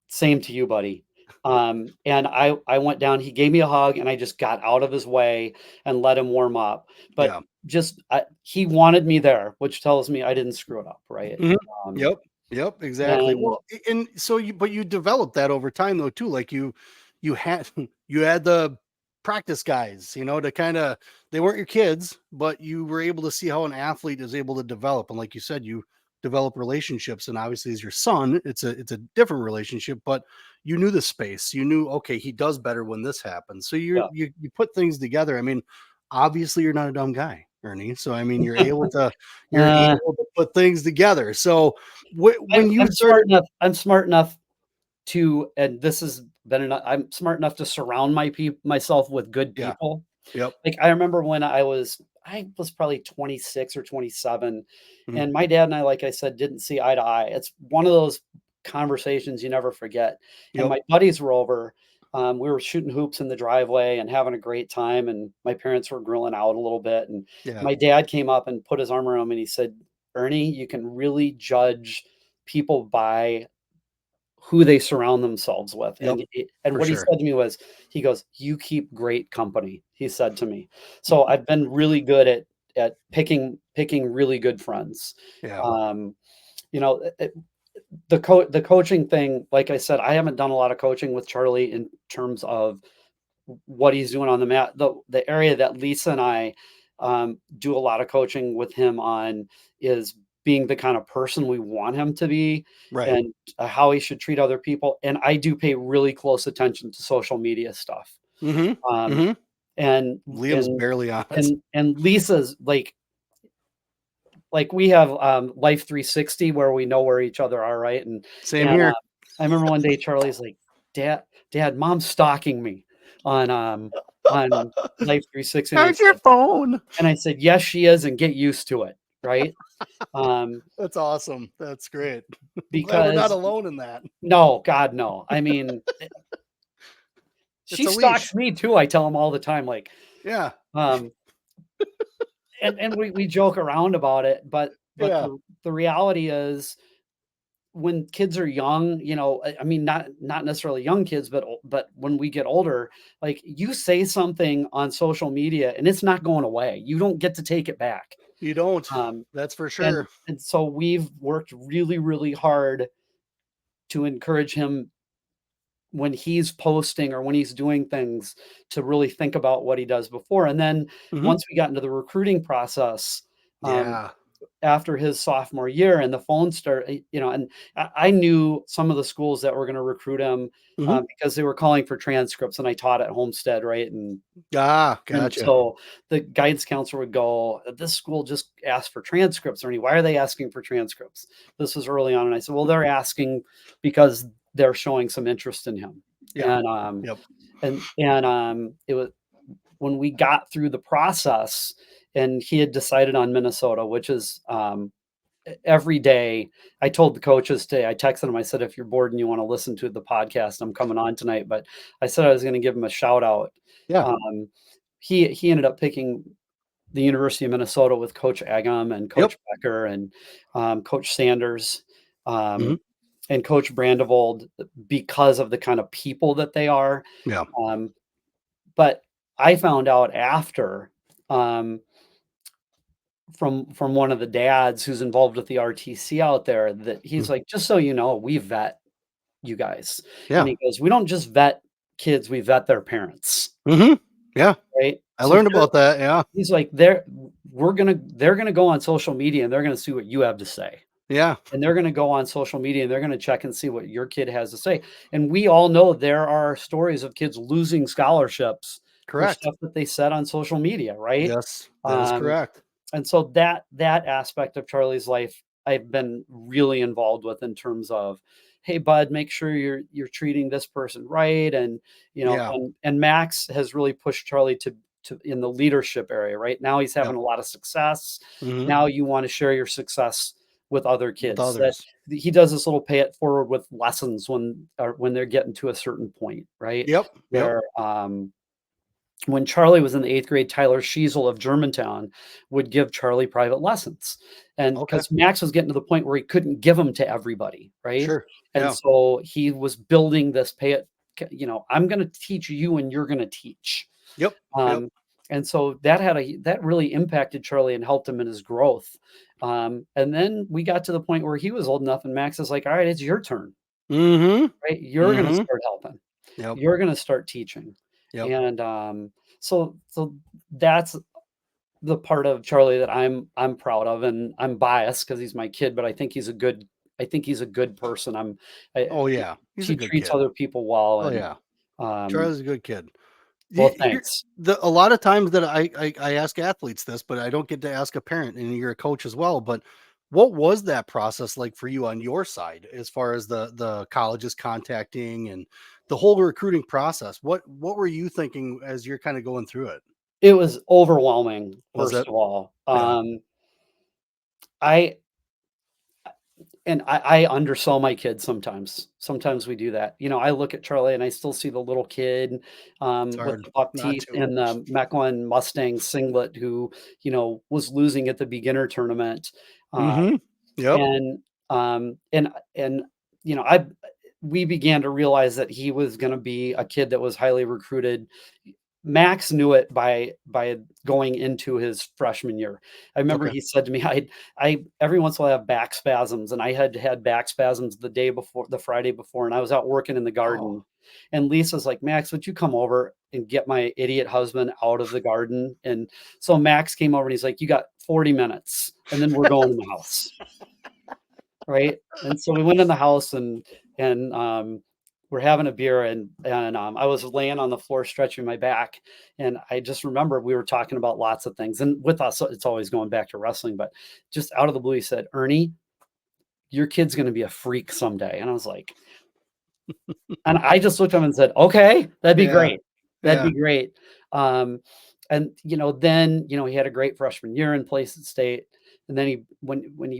Same to you, buddy. And I went down, he gave me a hug, and I just got out of his way and let him warm up. But Yeah. he wanted me there, which tells me I didn't screw it up, right? Mhm. Um, Yep. Yep, exactly. and Well, and so you developed that over time though too. Like you had you had the practice guys, to kind of they weren't your kids, but you were able to see how an athlete is able to develop. And like you said, you develop relationships. And obviously, as your son, it's a different relationship, but you knew the space. You knew, okay, he does better when this happens. So yeah. you put things together. I mean, obviously you're not a dumb guy, Ernie. So I mean, you're able to put things together. So when you started, I'm smart enough to, and this has been enough, I'm smart enough to surround myself with good yeah, people. yep, Like, I remember when I was probably 26 or 27, mhm, and my dad and I, like I said, didn't see eye to eye. It's one of those conversations you never forget. And yep, my buddies were over. We were shooting hoops in the driveway and having a great time, and my parents were grilling out a little bit. And yeah, my dad came up and put his arm around me, and he said, "Ernie, you can really judge people by who they surround themselves with." yep, And for what he sure, said to me was, he goes, "You keep great company," he said to me. So I've been really good at picking really good friends. yeah, Um, you know, the coaching thing, like I said, I haven't done a lot of coaching with Charlie in terms of what he's doing on the mat. The area that Lisa and I do a lot of coaching with him on is being the kind of person we want him to be, right, and how he should treat other people. And I do pay really close attention to social media stuff. mm-hmm, Um, mm-hmm. and Liam's and barely on it. and Lisa's like we have Life 360 where we know where each other are, right? Same And here. I remember one day Charlie's like, "Dad, Mom's stalking me on on Life 360, Charge your phone. and I said, "Yes, she is, and get used to it." Right? That's awesome. That's great. I'm glad we're not Because alone in that. no, God, no. I mean, It's she a stalks leash. me too. I tell him all the time, like, Yeah. um, and we joke around about it, but Yeah. the reality is when kids are young, I mean, not necessarily young kids, but when we get older, like you say something on social media and it's not going away. You don't get to take it back. You don't. Um, That's for and sure. and so we've worked really, really hard to encourage him when he's posting or when he's doing things to really think about what he does before. And then Mhm. once we got into the recruiting process, um, Yeah. after his sophomore year and the phone started, and I knew some of the schools that were going to recruit him Mhm. because they were calling for transcripts, and I taught at Homestead, right? Ah, And gotcha. so the guidance counselor would go, "This school just asked for transcripts, Ernie. Why are they asking for transcripts?" This was early on, and I said, "Well, they're asking because they're showing some interest in him." Yep. And Yep. it was when we got through the process, and he had decided on Minnesota, which is every day. I told the coaches today, I texted them, I said, if you're bored and you want to listen to the podcast, I'm coming on tonight. But I said I was going to give him a shout out. Yeah. Um, he ended up picking the University of Minnesota with Coach Agam and Yep. Coach Becker and Coach Sanders Mhm. um, and Coach Brandevold because of the kind of people that they are. Yeah. Um, but I found out after um, from one of the dads who's involved with the RTC out there that he's Mm. like, just so you know, we vet you guys. And Yeah. he goes, we don't just vet kids, we vet their parents. Mhm. Yeah. Right. I So learned about that. Yeah. he's like, they're gonna go on social media and they're gonna see what you have to say. Yeah. And they're gonna go on social media and they're gonna check and see what your kid has to say. And we all know there are stories of kids losing scholarships for Correct. stuff that they said on social media, right? Yes, that is Um, correct. and so that aspect of Charlie's life I've been really involved with in terms of, hey bud, make sure you're treating this person right. And Yeah. and Max has really pushed Charlie to in the leadership area. Right now he's having Yep. a lot of success. Mhm. Now you want to share your success with other With kids. That others. he does this little pay it forward with lessons when they're getting to a certain point, right? Yep. Yep. Where when Charlie was in the 8th grade, Tyler Schiesel of Germantown would give Charlie private lessons. And Okay. because Max was getting to the point where he couldn't give them to everybody, right? Sure. And Yeah. so he was building this I'm going to teach you and you're going to teach. Yep. Yep. Um, and so that really impacted Charlie and helped him in his growth. And then we got to the point where he was old enough, and Max is like, "All right, it's your turn, Mhm. right? You're going to Mhm. start helping. Yep. You're going to start teaching." Yep. And so that's the part of Charlie that I'm proud of, and I'm biased because he's my kid, but I think he's a good person. I Oh, yeah. He's a he good treats kid. other people well, Oh, and yeah. um, Charlie's a good kid. well, Here thanks. a lot of times that I ask athletes this, but I don't get to ask a parent, and you're a coach as well, but what was that process like for you on your side as far as the colleges contacting and the whole recruiting process? What were you thinking as you're kinda going through it? It was overwhelming, Was first it? of all. Yeah. I I undersell my kids sometimes. Sometimes we do that. I look at Charlie and I still see the little kid It's with hard the buck not teeth to. and the Mechlin Mustang singlet who, was losing at the beginner tournament. Uh, Mhm. Yep. and and I we began to realize that he was going to be a kid that was highly recruited. Max knew it by going into his freshman year. I remember Okay. he said to me, I every once in a while have back spasms, and I had back spasms the day before, the Friday before, and I was out working in the Oh. garden, and Lisa's like, Max, would you come over and get my idiot husband out of the garden? And so Max came over and he's like, you got 40 minutes, and then we're going in the house. Right? And so we went in the house and we're having a beer and I was laying on the floor stretching my back, and I just remember we were talking about lots of things. And with us, it's always going back to wrestling, but just out of the blue, he said, Ernie, your kid's going to be a freak someday. And I was like, and I just looked at him and said, okay, that'd be Yeah. great. That'd Yeah. be great. Um, and then he had a great freshman year in place at state, and then when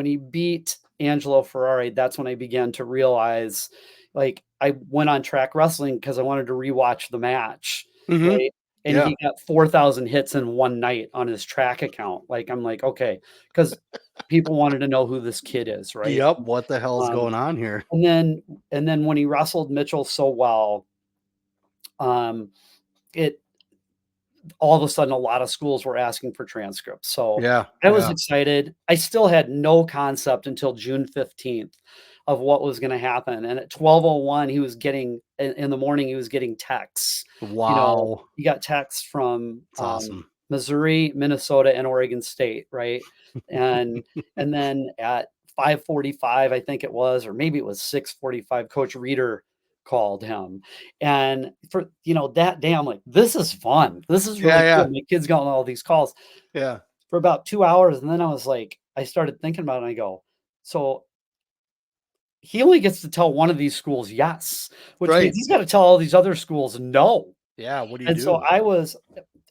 he beat Angelo Ferrari, that's when I began to realize, like, I went on track wrestling because I wanted to rewatch the match, Mhm. right? And Yeah. he got 4,000 hits in one night on his track account. Like, I'm like, okay, because people wanted to know who this kid is, right? Yep. What the hell's Um, going on here? and then when he wrestled Mitchell so well, um, it all of a sudden a lot of schools were asking for transcripts. So Yeah. I was Yeah. excited. I still had no concept until June 15th of what was going to happen. And at 12:01, he was getting in the morning, he was getting texts. Wow. He got texts from It's awesome. Missouri, Minnesota, and Oregon State, right? And then at 5:45, I think it was, or maybe it was 6:45, Coach Reeder called him. And for that day, I'm like, this is fun. This is Yeah. really Yeah. cool. My kid's got all these calls Yeah. for about 2 hours. And then I was like, I started thinking about it and I go, so he only gets to tell one of these schools yes, which means Right. he's got to tell all these other schools no. Yeah. What do you And so do?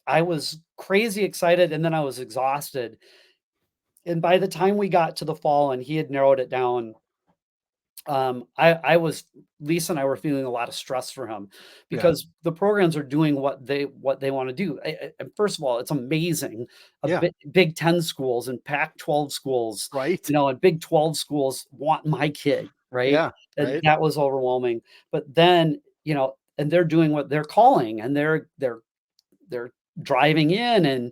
I was crazy excited and then I was exhausted. And by the time we got to the fall and he had narrowed it down, I was Lisa and I were feeling a lot of stress for him Yeah. because the programs are doing what they want to do. And first of all, it's amazing. Yeah. Big 10 schools and Pac-12 schools, Right. and Big 12 schools want my kid, right? Yeah. And Right. that was overwhelming. But then, and they're doing what they're calling, and they're driving in, and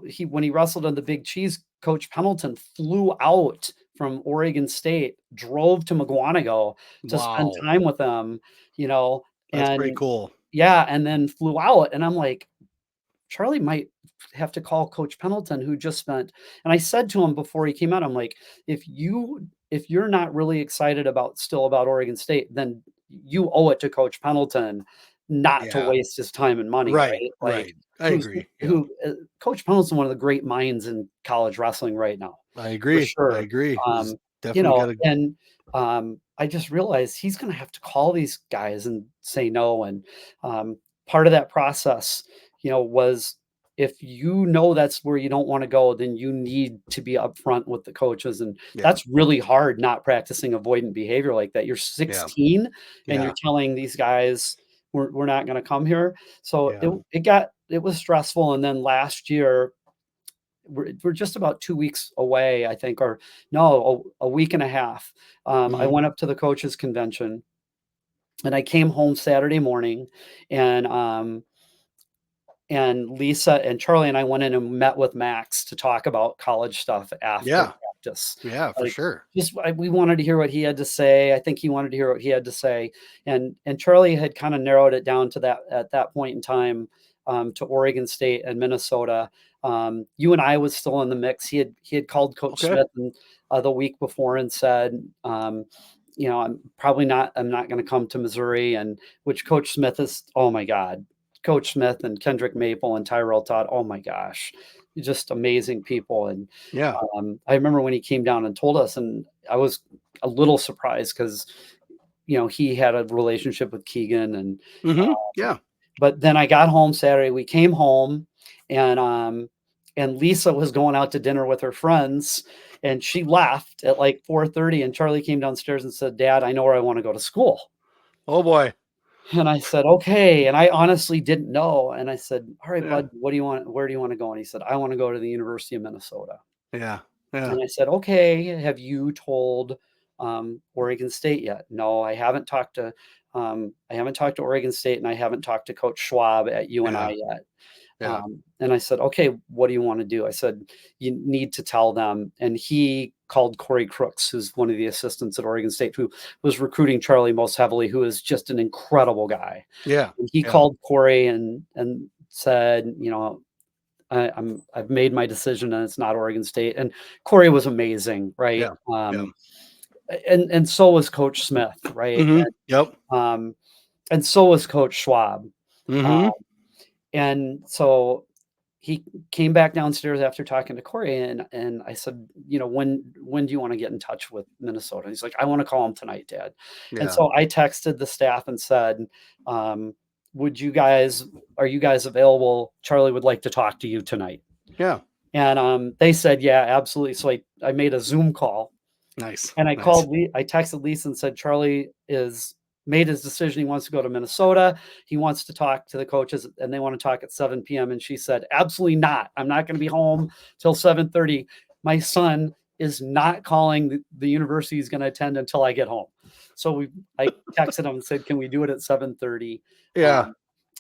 he when he wrestled on the Big Cheese, Coach Pendleton flew out from Oregon State, drove to McGuanago to spend Wow. time with them, you know That's pretty and cool. yeah, and then flew out, and I'm like, Charlie might have to call Coach Pendleton, who just spent. And I said to him before he came out, I'm like, if you're not really excited about Oregon State, then you owe it to Coach Pendleton not to Yeah. waste his time and money, Right. right? Like, Right. I agree. Yep. Coach Pendleton, one of the great minds in college wrestling right now, I for agree. I sure. agree. He's Um, definitely got a and I just realized he's going to have to call these guys and say no. And part of that process, was, if that's where you don't want to go, then you need to be upfront with the coaches. And yeah. that's really hard, not practicing avoidant behavior like that. You're Yeah. 16 and you're Yeah. telling these guys, we're not going to come here. So Yeah. it was stressful. And then last year, we're just about 2 weeks away, I think, or no, a week and a half. I Mhm. went up to the coaches convention and I came home Saturday morning, and Lisa and Charlie and I went in and met with Max to talk about college stuff after Yeah. practice. Yeah, for Like, sure. we wanted to hear what he had to say. I think he wanted to hear what he had to say. And Charlie had kind of narrowed it down to that at that point in time, to Oregon State and Minnesota. UNI was still in the mix. He had called Coach Okay. Smith the week before and said, I'm not going to come to Missouri, and which Coach Smith is, oh my God, Coach Smith and Kendrick Maple and Tyrell Todd. Oh my gosh, just amazing people. And Yeah. I remember when he came down and told us, and I was a little surprised because he had a relationship with Keegan, and Mhm. Yeah. but then I got home Saturday. We came home, and Lisa was going out to dinner with her friends, and she left at like 4:30. And Charlie came downstairs and said, "Dad, I know where I want to go to school." Oh boy. And I said, "Okay." And I honestly didn't know. And I said, "All right, Yeah. bud, what do you want? Where do you want to go?" And he said, "I want to go to the University of Minnesota." Yeah. Yeah. And I said, "Okay, have you told Oregon State yet?" "No, I haven't talked to Oregon State, and I haven't talked to Coach Schwab at UNI Yeah. yet." Yeah. And I said, "Okay, what do you want to do?" I said, "You need to tell them." And he called Corey Crooks, who's one of the assistants at Oregon State, who was recruiting Charlie most heavily, who is just an incredible guy. Yeah. And he Yeah. called Corey and said, I've made my decision, and it's not Oregon State. And Corey was amazing, right? Yeah. Yeah. And so was Coach Smith, right? Mhm. Yep. And so was Coach Schwab. Uh, Mhm. and so he came back downstairs after talking to Corey, and I said, when do you want to get in touch with Minnesota? And he's like, "I want to call him tonight, Dad." And Yeah. so I texted the staff and said, are you guys available? Charlie would like to talk to you tonight. Yeah. And they said, yeah, absolutely. So I made a Zoom call, Nice. and I Nice. I texted Lisa and said, Charlie is made his decision. He wants to go to Minnesota. He wants to talk to the coaches, and they want to talk at 7 p.m. And she said, absolutely not. I'm not going to be home till 7:30. My son is not calling the university he's going to attend until I get home. So I texted him and said, can we do it at 7:30? Yeah.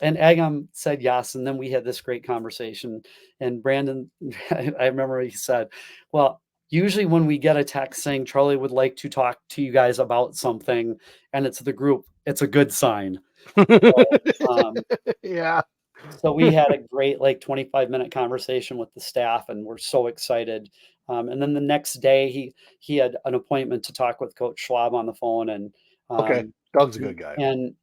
And Agam said yes. And then we had this great conversation. And Brandon, I remember he said, well, usually when we get a text saying Charlie would like to talk to you guys about something and it's the group, it's a good sign. So, Yeah. so we had a great 25-minute conversation with the staff, and we're so excited. And then the next day he had an appointment to talk with Coach Schwab on the phone. And Okay. Doug's a good guy. And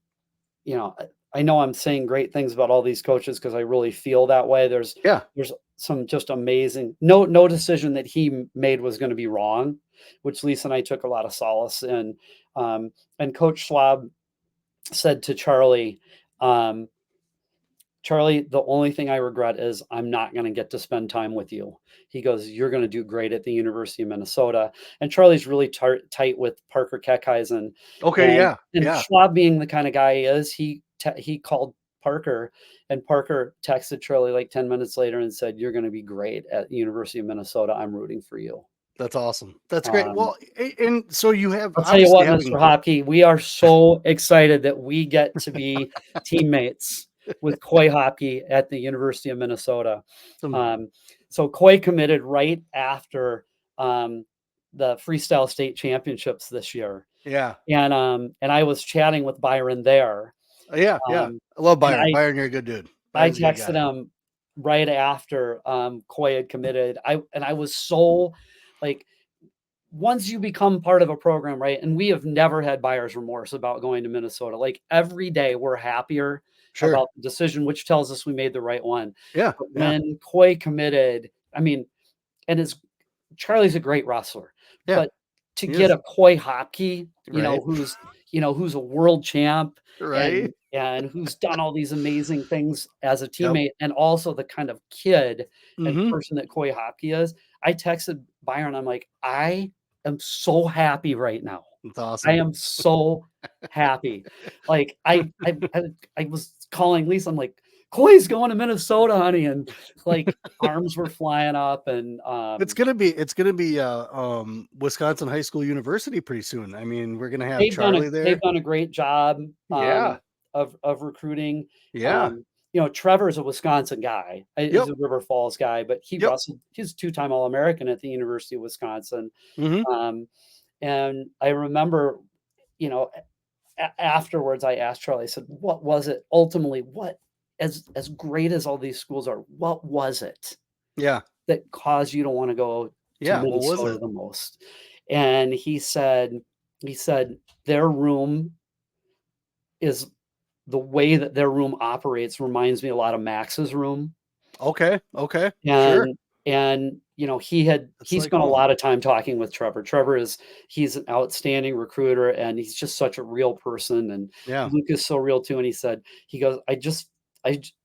I know I'm saying great things about all these coaches because I really feel that way. There's some just amazing. No decision that he made was going to be wrong, which Lisa and I took a lot of solace in. And Coach Schwab said to Charlie, Charlie, the only thing I regret is I'm not going to get to spend time with you. He goes, you're going to do great at the University of Minnesota. And Charlie's really tight with Parker Keckheisen. Okay. And Yeah. Schwab being the kind of guy he is, he called Parker, and Parker texted Charlie 10 minutes later and said, you're going to be great at the University of Minnesota. I'm rooting for you. That's awesome. That's great. Well, and so you have, I'll tell you what, Mr. Hopkey, we are so excited that we get to be teammates with Coy Hopkey at the University of Minnesota. So Coy committed right after the freestyle state championships this year. Yeah. And I was chatting with Byron there. Yeah. I love Byron. Byron, you're a good dude. Byron's I texted him right after Coy had committed. I was so once you become part of a program, right? And we have never had buyer's remorse about going to Minnesota. Every day we're happier about the decision, which tells us we made the right one. Yeah. But when Coy committed, Charlie's a great wrestler, but to get a Coy Hopkey, who's a world champ, right, and who's done all these amazing things as a teammate, and also the kind of kid and person that Coy Hopkey is. I texted Byron. I'm like, I am so happy right now. That's awesome. I am so happy. I was calling Lisa. I'm like, Coy's going to Minnesota, honey, and arms were flying up. And it's gonna be Wisconsin High School University pretty soon. I mean, we're gonna have Charlie there. They've done a great job. Of recruiting. Yeah. Trevor's a Wisconsin guy. He's a River Falls guy, but he wrestled. He's a 2-time All-American at the University of Wisconsin. And I remember, afterwards, I asked Charlie. I said, "What was it ultimately? What as great as all these schools are? What was it? That caused you to want to go to Minnesota the most?" And he said, their room is. The way that their room operates reminds me a lot of Max's room. Okay. And he spent a lot of time talking with Trevor. He's an outstanding recruiter, and he's just such a real person. And Luke is so real too. And he goes,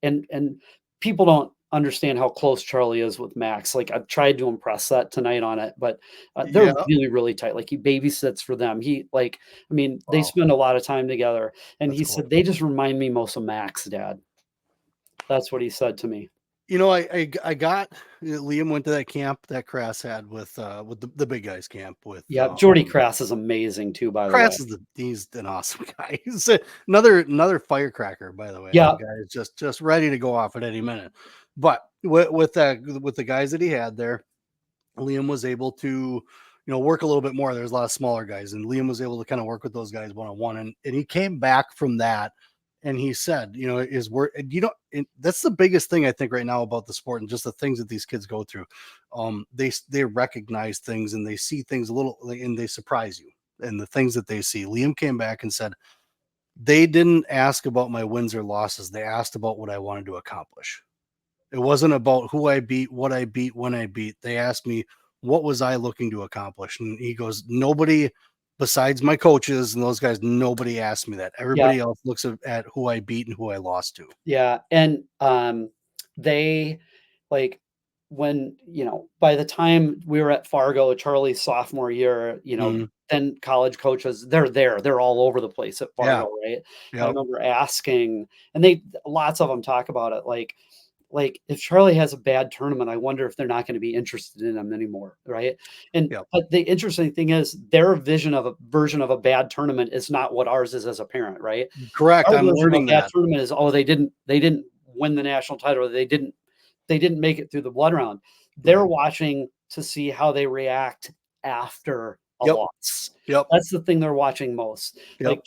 and people don't understand how close Charlie is with Max. I've tried to impress that tonight on it, but they're really, really tight. He babysits for them. They spend a lot of time together. And he said, they just remind me most of Max, Dad. That's what he said to me. I got Liam went to that camp that Crass had with the big guys camp with. Jordy Crass is amazing too. By the way, he's an awesome guy. He's another firecracker, by the way. Yeah, the guy is just ready to go off at any minute. But with the guys that he had there, Liam was able to work a little bit more. There's a lot of smaller guys, and Liam was able to kind of work with those guys one-on-one. And he came back from that. And he said, his work, that's the biggest thing I think right now about the sport and just the things that these kids go through. They recognize things and they see things a little, and they surprise you. And the things that they see. Liam came back and said, they didn't ask about my wins or losses. They asked about what I wanted to accomplish. It wasn't about who I beat, what I beat, when I beat. They asked me, what was I looking to accomplish? And he goes, nobody besides my coaches and those guys, nobody asked me that. Yeah. Everybody else looks at who I beat and who I lost to. Yeah, and, they like, when, by the time we were at Fargo, Charlie's sophomore year, Mhm. then college coaches, they're all over the place at Yeah. Fargo, right? I Yep. remember asking, and lots of them talk about it, like, if Charlie has a bad tournament, I wonder if they're not gonna be interested in him anymore, right? And Yep. but the interesting thing is their version of a bad tournament is not what ours is as a parent, right? Correct. Our I'm version of learning that that. tournament is, oh, they didn't win the national title, or they didn't make it through the blood round. They're Right. watching to see how they react after a Yep. loss. Yep. That's the thing they're watching most. Yep. Like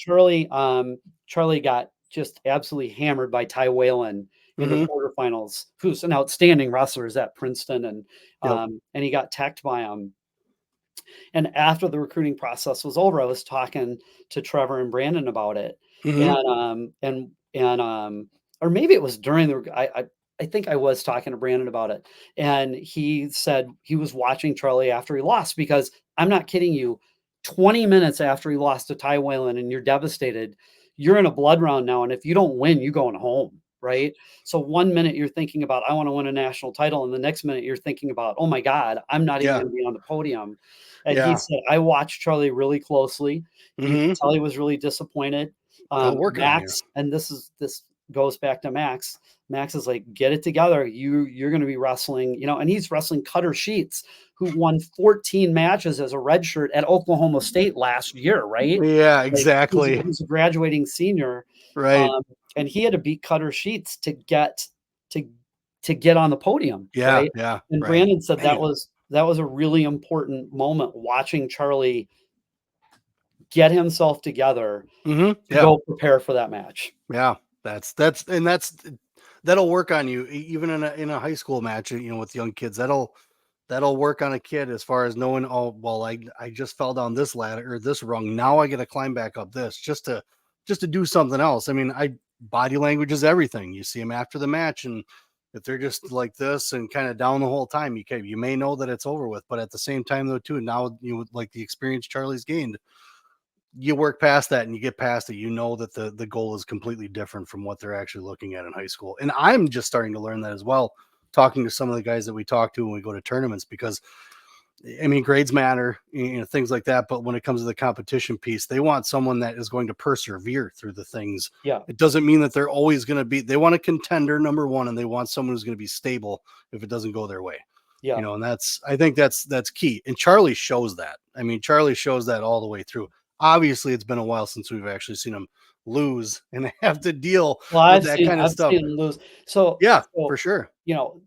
Charlie got just absolutely hammered by Ty Whalen in the Mhm. quarterfinals, who's an outstanding wrestler, is at Princeton, Yep. and he got teched by him. And after the recruiting process was over, I was talking to Trevor and Brandon about it, Mhm. and or maybe it was during the. I think I was talking to Brandon about it, and he said he was watching Charlie after he lost, because I'm not kidding you. 20 minutes after he lost to Ty Whalen and you're devastated, you're in a blood round now. And if you don't win, you're going home, right? So 1 minute you're thinking about, I want to win a national title. And the next minute you're thinking about, oh my God, I'm not even Yeah. going to be on the podium. And he Yeah. said, I watched Charlie really closely. You could Mhm. tell he was really disappointed. They'll work on you. Max, and this goes back to Max. Max is like, get it together. You're going to be wrestling, and he's wrestling Cutter Sheets, who won 14 matches as a redshirt at Oklahoma State last year, right? Yeah, Like, exactly. he's a graduating senior, Right. and he had to beat Cutter Sheets to to get on the podium, Yeah, right? yeah, And right. Brandon said that Man. was a really important moment, watching Charlie get himself together Mhm. to Yeah. go prepare for that match. Yeah. That's that'll work on you even in a high school match, with young kids. That'll work on a kid as far as knowing, oh, well, I just fell down this ladder or this rung. Now I got to climb back up this just to do something else. I mean, I body language is everything. You see them after the match, and if they're just like this and kind of down the whole time, you may know that it's over with. But at the same time, though, too, now like the experience Charlie's gained, you work past that and you get past it. You know that the goal is completely different from what they're actually looking at in high school. And I'm just starting to learn that as well, talking to some of the guys that we talk to when we go to tournaments, because I mean, grades matter, things like that. But when it comes to the competition piece, they want someone that is going to persevere through the things. Yeah, It doesn't mean that they're always going to be, they want a contender, number one, and they want someone who's going to be stable if it doesn't go their way. yeah. And I think that's key. And Charlie shows that. I mean, Charlie shows that all the way through. Obviously, it's been a while since we've actually seen him lose and have to deal Well, with that kind of I've stuff. seen him lose. So Yeah, so, for sure. you know,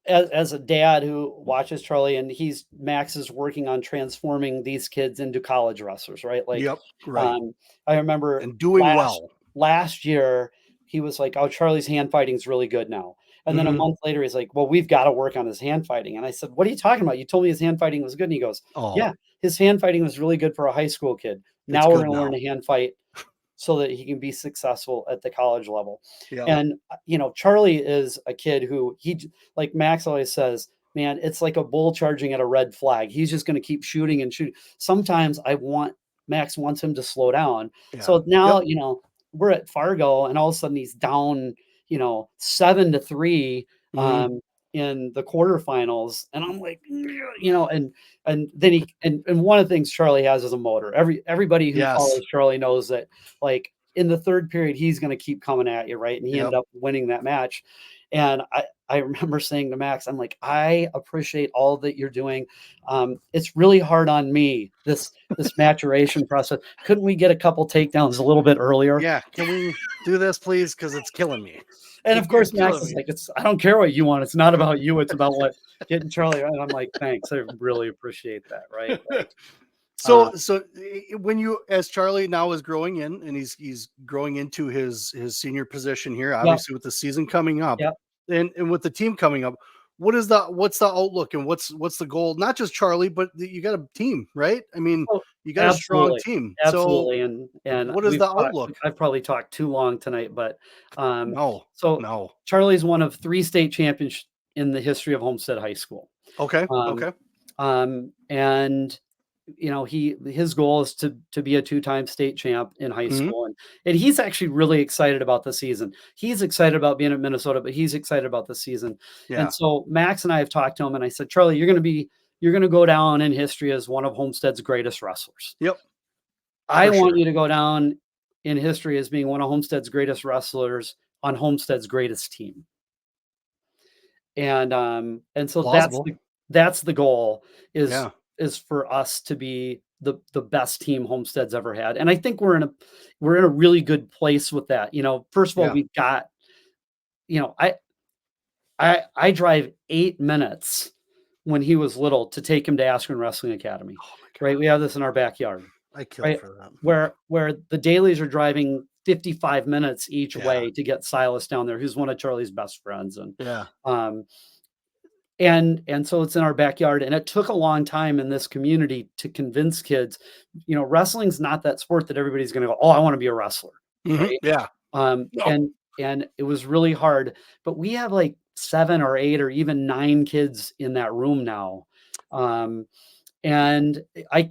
as a dad who watches Charlie, and Max is working on transforming these kids into college wrestlers, right? Like, Yep, right. I remember And doing last well. last year he was like, "Oh, Charlie's hand fighting's really good now." And then a Hmm. month later, he's like, "Well, we've got to work on his hand fighting." And I said, "What are you talking about? You told me his hand fighting was good." And he goes, Oh, "Yeah, his hand fighting was really good for a high school kid. it's Now we're good going to learn now. to hand fight so that he can be successful at the college level." Yep. And Charlie is a kid who like Max always says, man, it's like a bull charging at a red flag. He's just going to keep shooting and shooting. Sometimes Max wants him to slow down. Yeah. So now, Yep. we're at Fargo, and all of a sudden he's down, 7-3 Hmm. um in the quarterfinals. And I'm like, and then and one of the things Charlie has is a motor. Everybody who Yes. follows Charlie knows that, like, in the third period, he's going to keep coming at you, right? And he ended Yep. up winning that match. And I remember saying to Max, I'm like, I appreciate all that you're doing. It's really hard on me, this maturation process. Couldn't we get a couple takedowns a little bit earlier? Yeah. Can we do this, please? Because it's killing me. And of You're course, Max killing is me. like, I don't care what you want. It's not about you. It's about what getting Charlie right. And I'm like, thanks. I really appreciate that. Right. Like, When you, as Charlie now is growing in and he's growing into his senior position here, yeah, obviously with the season coming up yeah. and with the team coming up, what's the outlook and what's the goal? Not just Charlie, but you got a team, right? I mean, Oh, you got a strong absolutely. team. So Absolutely. And what is the outlook? I've probably talked too long tonight, but No, so no. Charlie's one of 3 state champions in the history of Homestead High School. Okay, Um, okay. and his goal is to be a two-time state champ in high Mhm. school, and he's actually really excited about the season. He's excited about being at Minnesota, but he's excited about the season. And Yeah. so Max and I have talked to him, and I said, Charlie, you're gonna go down in history as one of Homestead's greatest wrestlers. Yep. I For want sure. you to go down in history as being one of Homestead's greatest wrestlers on Homestead's greatest team. And so that's Plausible. the goal is Yeah. is for us to be the best team Homestead's ever had. And I think we're in a really good place with that. First of all, Yeah. we've got, you know, I drive 8 minutes when he was little to take him to Askren Wrestling Academy, Oh my right? god. We have this in our backyard, I kill right? for that. Where the dailies are driving 55 minutes each Yeah. way to get Silas down there, who's one of Charlie's best friends. Yeah. Um, and so it's in our backyard, and it took a long time in this community to convince kids, wrestling's not that sport that everybody's going to go, oh, I want to be a wrestler, Mhm. right? Yeah. Um, No. and and it was really hard, but we have like 7 or 8 or even 9 kids in that room now. Um, and I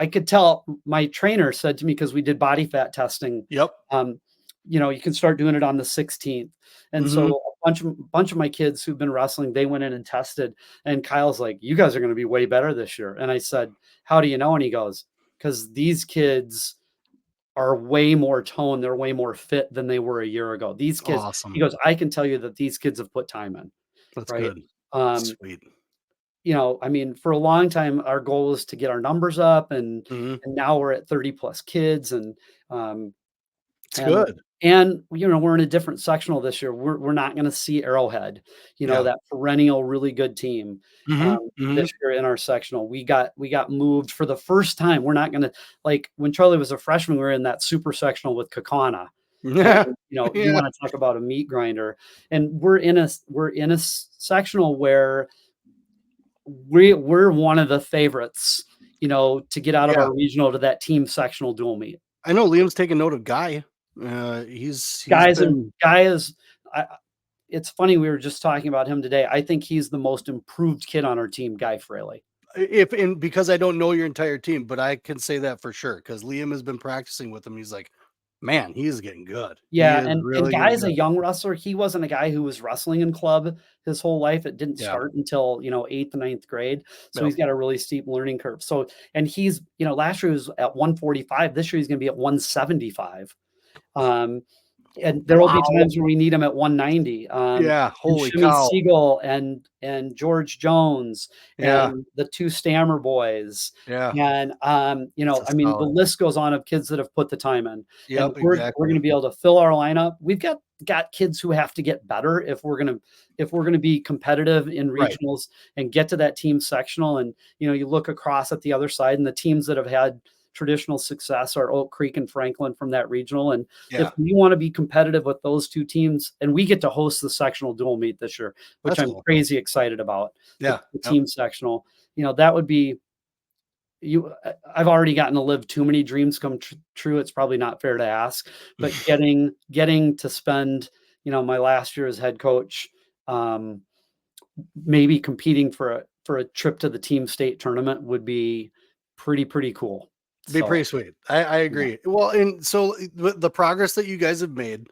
could tell my trainer said to me, because we did body fat testing, Yep. um, you can start doing it on the 16th. And so Mhm. a bunch of my kids who've been wrestling, they went in and tested. And Kyle's like, you guys are going to be way better this year. And I said, how do you know? And he goes, because these kids are way more toned, they're way more fit than they were a year ago. These kids, he Awesome. goes, I can tell you that these kids have put time in, That's right? good. Um, Sweet. I mean, for a long time, our goal was to get our numbers up, and Mhm. now we're at 30 plus kids, um, It's and good. we're in a different sectional this year. We're not going to see Arrowhead, Yeah. that perennial really good team. Mhm. This Mhm. year in our sectional, we got moved for the first time. We're not going to, like, when Charlie was a freshman, we were in that super sectional with Kakana. And, Yeah. you Yeah. want to talk about a meat grinder, and we're in a sectional where we're one of the favorites, to get out of Yeah. our regional to that team sectional dual meet. I know Liam's taking note of Guy. He's Guys and been guy is I It's funny, we were just talking about him today. I think he's the most improved kid on our team, Guy Fraley. if and because I don't know your entire team, but I can say that for sure because Liam has been practicing with him. He's like, man, he is getting good. He Yeah, is and really getting Guy's a good. young wrestler. He wasn't a guy who was wrestling in club his whole life. It didn't Yeah. start until, 8th, ninth grade. So Yep. he's got a really steep learning curve. So, and he's, last year he was at 145. This year he's going to be at 175. Um, and there will be Wow. times where we need him at 190. Yeah. And Holy Shimmy cow. Siegel and George Jones Yeah. and the two Stammer boys. Yeah. And It's a I mean, the solid. list goes on of kids that have put the time in. And Yep. we're Exactly. gonna be able to fill our lineup. We've got kids who have to get better if we're gonna be competitive in Right. regionals and get to that team sectional. And you look across at the other side, and the teams that have had traditional success are Oak Creek and Franklin from that regional. And if Yeah. we want to be competitive with those two teams, and we get to host the sectional dual meet this year, which That's I'm cool. crazy excited about, the, Yeah. the Yep. team sectional, that would be I've already gotten to live too many dreams come true. It's probably not fair to ask, but getting to spend, my last year as head coach, um, maybe competing for a trip to the team state tournament would be pretty cool. Be So, pretty sweet. I yeah. agree. Well, and so the progress that you guys have made,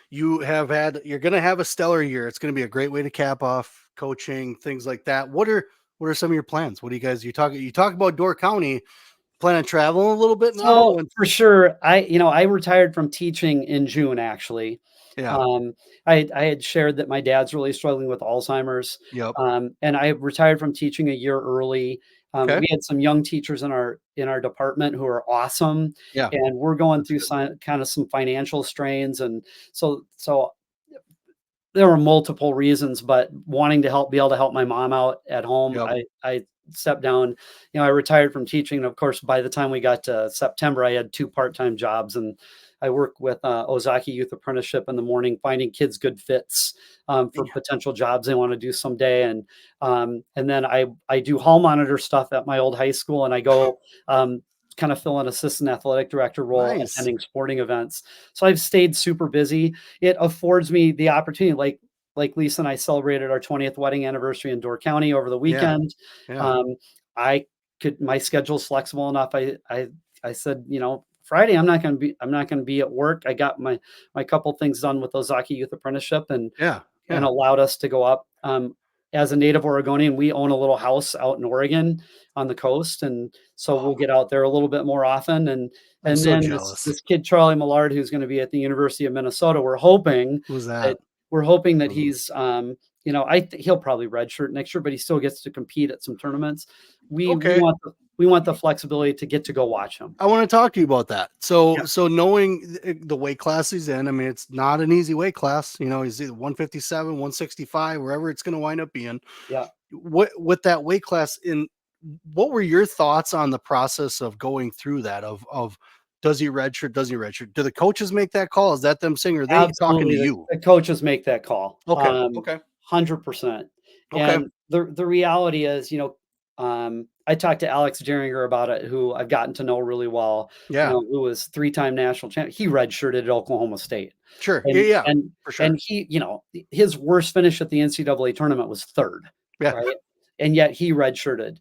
you're going to have a stellar year. It's going to be a great way to cap off coaching, things like that. What are some of your plans? What do you talk about Door County, plan on traveling a little bit now? So for sure, I retired from teaching in June, actually. Yeah. Um, I had shared that my dad's really struggling with Alzheimer's, Yep. and I retired from teaching a year early. Okay. We had some young teachers in our department who are awesome, Yeah. and we're going That's through good. kind of some financial strains, and so there were multiple reasons, but wanting to be able to help my mom out at home, Yep. I stepped down. I retired from teaching, and of course, by the time we got to September, I had 2 part-time jobs, and I work with Ozaki Youth Apprenticeship in the morning, finding kids good fits for Yeah. potential jobs they want to do someday, and then I do hall monitor stuff at my old high school, and I go kind of fill an assistant athletic director role, Nice. attending sporting events. So I've stayed super busy. It affords me the opportunity, like Lisa and I celebrated our 20th wedding anniversary in Door County over the Yeah. weekend. Yeah. Um, I my schedule's flexible enough. I said, Friday I'm not going to be at work. I got my couple things done with Ozaki Youth Apprenticeship, Yeah. and Yeah. allowed us to go up. As a native Oregonian, we own a little house out in Oregon on the coast, and so Oh, we'll get out there a little bit more often. I'm And so then jealous. this kid Charlie Millard, who's going to be at the University of Minnesota, Who's that that? we're hoping that Mm. he's he'll probably redshirt next year, but he still gets to compete at some tournaments. Okay. We want the flexibility to get to go watch him. I want to talk to you about that. Yeah, So knowing the weight class he's in, I mean, it's not an easy weight class. He's either 157, 165, wherever it's going to wind up being. yeah. What with that weight class in, what were your thoughts on the process of going through that of does he redshirt? Does he redshirt? Do the coaches make that call? Is that them saying? Or are they talking to Absolutely, you? the coaches make that call, Okay. Okay. 100%, Okay. and the reality is, I talked to Alex Deringer about it, who I've gotten to know really well, Yeah. who was three-time national champion. He redshirted at Oklahoma State, Sure. Yeah. and Yeah. and For sure. and he, his worst finish at the NCAA tournament was 3rd, Yeah. right? And yet he redshirted.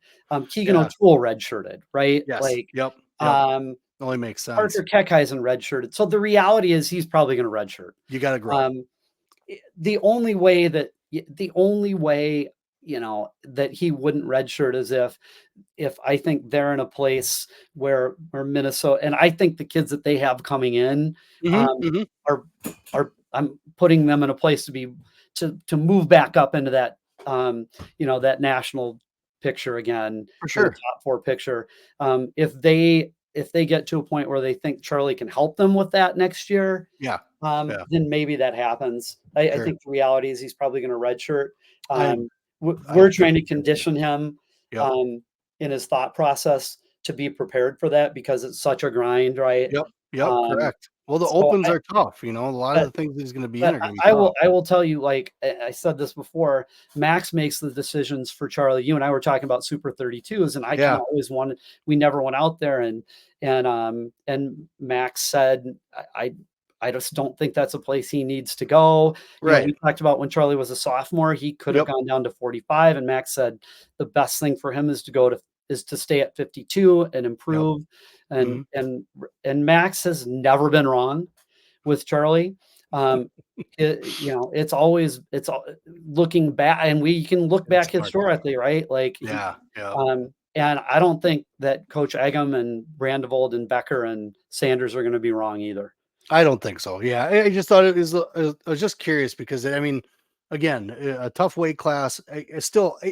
Keegan Yeah. O'Toole redshirted, right? Yes. Like, Yep. Yep. um, Only makes sense. Parker Keckheisen redshirted. So the reality is he's probably gonna redshirt. You got to grow. Um, the only way that he wouldn't redshirt is if I think they're in a place where Minnesota, and I think the kids that they have coming in Hmm. um, Hmm. are I'm putting them in a place to move back up into that that national picture again, For in the sure. top 4 picture. If they get to a point where they think Charlie can help them with that next year, Yeah. Yeah. then maybe that happens. I Sure. think the reality is he's probably going to redshirt. I Um, I we're trying to definitely agree with you. condition him Yep. um, in his thought process to be prepared for that because it's such a grind, right? Yep. Yep. Um, Correct. Well, the so opens are tough. A lot of but the things he's going to be in but are going to be I tough. will tell you, like I said this before, Max makes the decisions for Charlie. You and I were talking about Super 32s, and I kind Yeah. of always wanted. We never went out there, and Max said, I I just don't think that's a place he needs to go. Right. We talked about when Charlie was a sophomore, he could have Yep. gone down to 45, and Max said the best thing for him is to stay at 52 and Yep. improve. Hmm. And Max has never been wrong with Charlie. Um, looking back, and we can look It's back hard to. historically, right? Like Yeah. Yeah. and I don't think that Coach Eggum and Brandevold and Becker and Sanders are going to be wrong either. I don't think so. Yeah, I just thought it was. I was just curious because I mean, again, a tough weight class.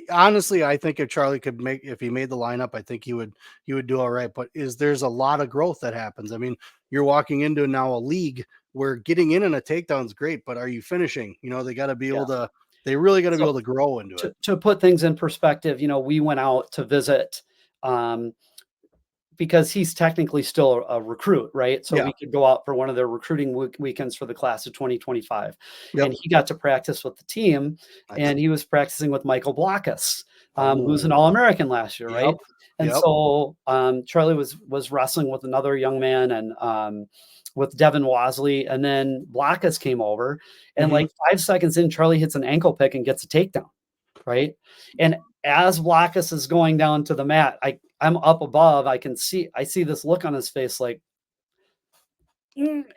Honestly, I think if Charlie could make, if he made the lineup, I think he would do all right. But there's a lot of growth that happens. I mean, you're walking into now a league where getting in a takedown is great, but are you finishing? They got to be Yeah. able to. They really got to be So able to grow into it. to put things in perspective, we went out to visit um, because he's technically still a recruit, right? So Yeah. we could go out for one of their recruiting weekends for the class of 2025. Yep. And he got to practice with the team, Nice. and he was practicing with Michael Blockus, who's an Oh. All-American last year, Yep. right? And Yep. so Charlie was wrestling with another young man and with Devin Wasley, and then Blockus came over, and Hmm. like 5 seconds in, Charlie hits an ankle pick and gets a takedown, right? And as Blockus is going down to the mat, I'm up above. I see this look on his face like,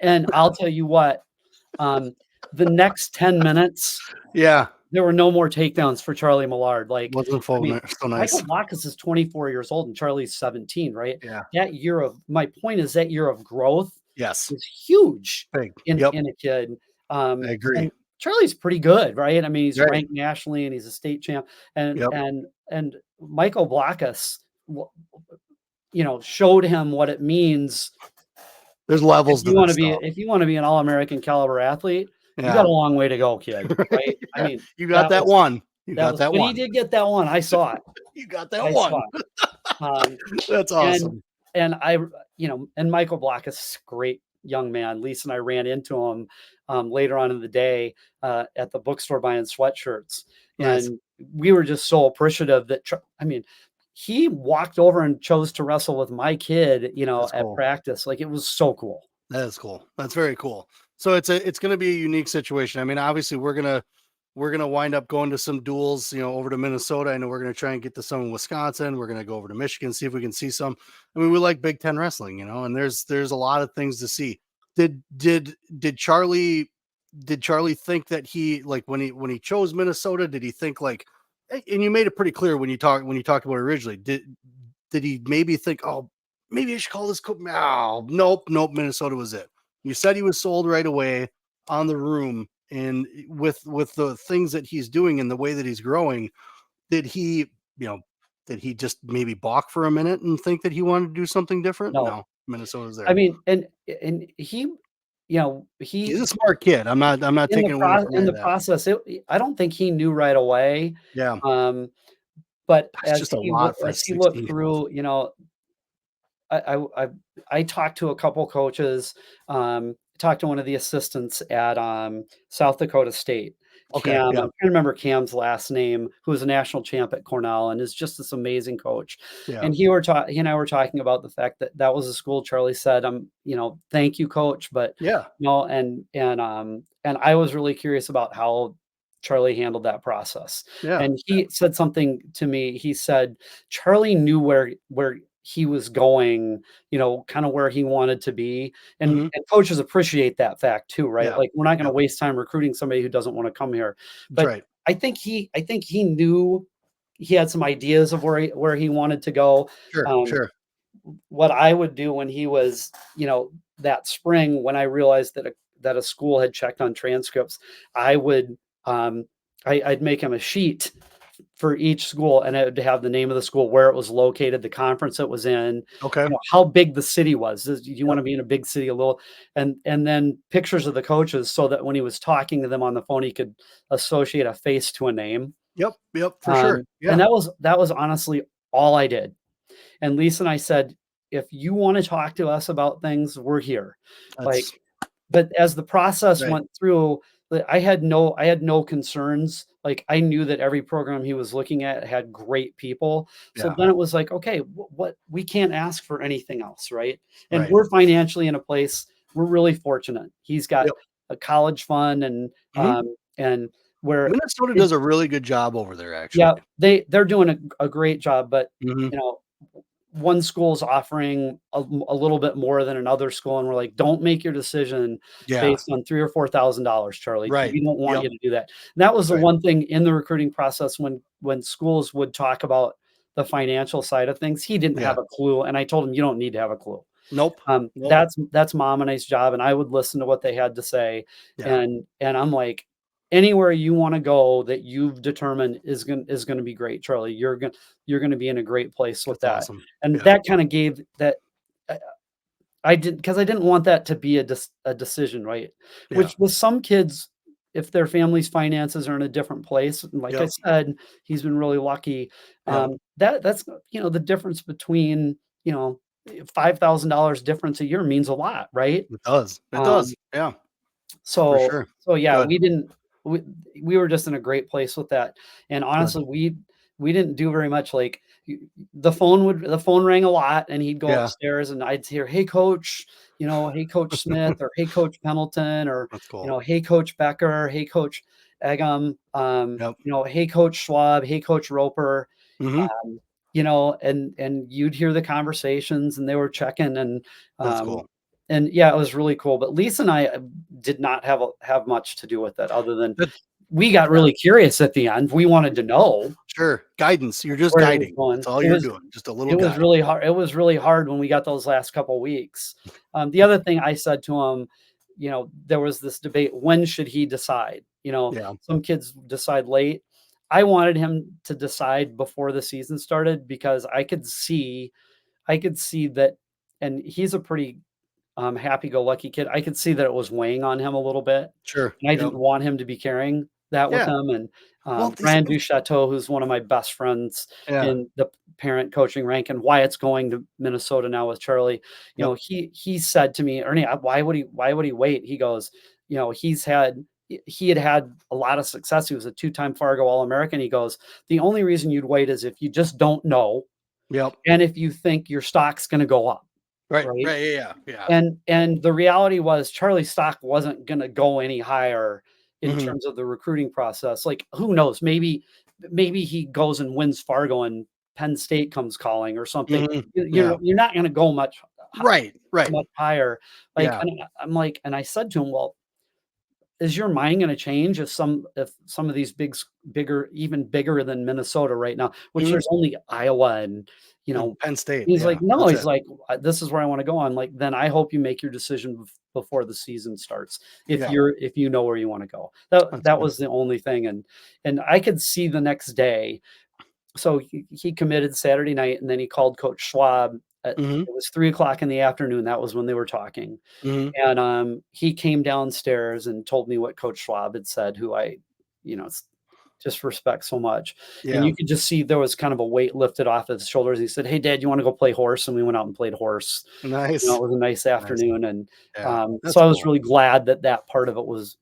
and I'll tell you what, the next 10 minutes, Yeah. there were no more takedowns for Charlie Millard. Like, Wasn't I mean, so Michael nice. Blockus is 24 years old and Charlie's 17, right? Yeah. My point is that year of growth Yes. is huge Big. in Yep. a kid. I agree. And Charlie's pretty good, right? I mean, he's Right. ranked nationally and he's a state champ. And Yep. and and Michael Blockus, showed him what it means There's levels to this stuff. if you want to be an All-American caliber athlete. You got Yeah. a long way to go, kid. Right? I Yeah. mean, You got that one. You that got was, that but he one. did get that one. I saw it. You got that I one. saw it. Um, That's and awesome. and and Michael Blockus, great young man. Lisa and I ran into him later on in the day at the bookstore buying sweatshirts, Nice. and we were just so appreciative that he walked over and chose to wrestle with my kid, That's at cool. practice. Like, it was so cool. That is cool. That's very cool. So it's going to be a unique situation. I mean, obviously we're going to we're going to wind up going to some duels, over to Minnesota. I know we're going to try and get to some in Wisconsin. We're going to go over to Michigan, see if we can see some. I mean, we like Big Ten wrestling, and there's a lot of things to see. Did Charlie think that he, like, when he chose Minnesota, did he think like, and you made it pretty clear when you talked about it originally, did he maybe think, oh, maybe I should call this coach? No, nope, Minnesota was it. You said he was sold right away on the room, and with the things that he's doing and the way that he's growing, did he, you know, did he just maybe balk for a minute and think that he wanted to do something different? No, No, Minnesota's I there. mean, and he, he He's a smart kid. I'm not taking away from in any the of that. process, I don't think he knew right away. Yeah, Um, but that's just a lot for a as he looked 16-year-old. through, I I I I talked to a couple coaches, talked to one of the assistants at, South Dakota State, Okay, Cam. I'm yeah, trying to remember Cam's last name, who was a national champ at Cornell and is just this amazing coach. yeah, And he and I were talking about the fact that that was a school Charlie said, "Thank you, coach," but, yeah, and I was really curious about how Charlie handled that process. yeah. And he said something to me. He said, "Charlie knew where he was going, kind of where he wanted to be." And Hmm. coaches appreciate that fact too, right? Yeah, Like we're not going to yep, waste time recruiting somebody who doesn't want to come here. that's But right. I think he knew he had some ideas of where he wanted to go. Sure, Um, sure. what I would do when he was, that spring when I realized that a school had checked on transcripts, I would I'd make him a sheet for each school, and it would have the name of the school, where it was located, the conference it was in, Okay. how big the city was. Do you want Yep, to be in a big city, a little, and then pictures of the coaches, so that when he was talking to them on the phone, he could associate a face to a name. yep, for sure. And Yeah, that was honestly all I did. And Lisa and I said, if you want to talk to us about things, we're here. Like, that's but as the process right. went through, I had no concerns. Like I knew that every program he was looking at had great people. So Yeah, then it was like, okay, what we can't ask for anything else, right? And right. we're financially in a place we're really fortunate. He's got Yep. a college fund Mhm. and where Minnesota it, does a really good job over there, yeah, actually. they're doing a great job, but Mhm. you know, one school's offering a little bit more than another school, and we're like, "Don't make your decision Yeah. based on 3 or $4,000, Charlie. Right. We don't want Yep. you to do that." And that was the Right. one thing in the recruiting process when schools would talk about the financial side of things, he didn't Yeah. have a clue, and I told him, "You don't need to have a clue." Nope. Nope. That's Mom and I's job, and I would listen to what they had to say, Yeah. and I'm like, "Anywhere you wanna go that you've determined is gonna be great, Charlie. You're gonna be in a great place with That's that." awesome. And Yeah. that kinda gave that uh, I did because I didn't want that to be a decision, right? Yeah. Which with some kids, if their family's finances are in a different place, and like I Yep. said, he's been really lucky, Yep. that's, the difference between, $5,000 difference a year means a lot, right? It does. It does. Um, Yeah, for so sure. yeah, Good. we we were just in a great place with that, and Good. honestly, we didn't do very much, like, the phone rang a lot, and he'd go Yeah. upstairs, and I'd hear, "Hey, coach," "Hey, Coach Smith," or "Hey, Coach Pendleton," or, That's cool. "Hey, Coach Becker," "Hey, Coach Eggum," Yep. "Hey, Coach Schwab," "Hey, Coach Roper," Mhm. and you'd hear the conversations, and they were checking, That's um, cool. and yeah, it was really cool. But Lisa and I did not have much to do with it, other than Good. we got Yeah. really curious at the end. We wanted to know Sure. Guidance. You're just where it was guiding. That's going. all you're doing. Just a little It was guide. really hard. It was really hard when we got those last couple weeks. The other thing I said to him, there was this debate: when should he decide? Yeah. Some kids decide late. I wanted him to decide before the season started, because I could see that, and he's a pretty happy-go-lucky kid. I could see that it was weighing on him a little bit, Sure. and I Yep. didn't want him to be carrying that with Yeah. him. And Well, this Ryan Duchateau, who's one of my best friends yeah. in the parent coaching rank, and Wyatt's going to Minnesota now with Charlie. Yep. He said to me, "Ernie, why would he wait?" He goes, he had had a lot of success. He was a two-time Fargo All-American. He goes, "The only reason you'd wait is if you just don't know, Yep. and if you think your stock's going to go up." Right. Right. Right. Yeah. Yeah. Yeah. And the reality was Charlie stock wasn't gonna go any higher in Mhm. terms of the recruiting process. Like, who knows? Maybe he goes and wins Fargo and Penn State comes calling or something. Mhm. Yeah. You're not going to go Right, right. much higher. Like, Yeah. and I'm like, and I said to him, well, is your mind going to change if some of these bigger, even bigger than Minnesota right now, which Mhm. there's only Iowa and, you And know, Penn State, he's like, yeah, no, that's he's it. like, this is where I want to go on. Like, then I hope you make your decision before the season starts. Yeah, If you know where you want to go, that that's that good. was the only thing. And I could see the next day. So he committed Saturday night, and then he called Coach Schwab. Mhm, It was 3 o'clock in the afternoon. That was when they were talking. mhm. And, he came downstairs and told me what Coach Schwab had said, who I, just respect so much. And Yeah, you could just see there was kind of a weight lifted off his shoulders. He said, "Hey, Dad, you want to go play horse?" And we went out and played horse. nice, It was a nice nice. afternoon, and Yeah, so that's I was cool. really glad that that part of it was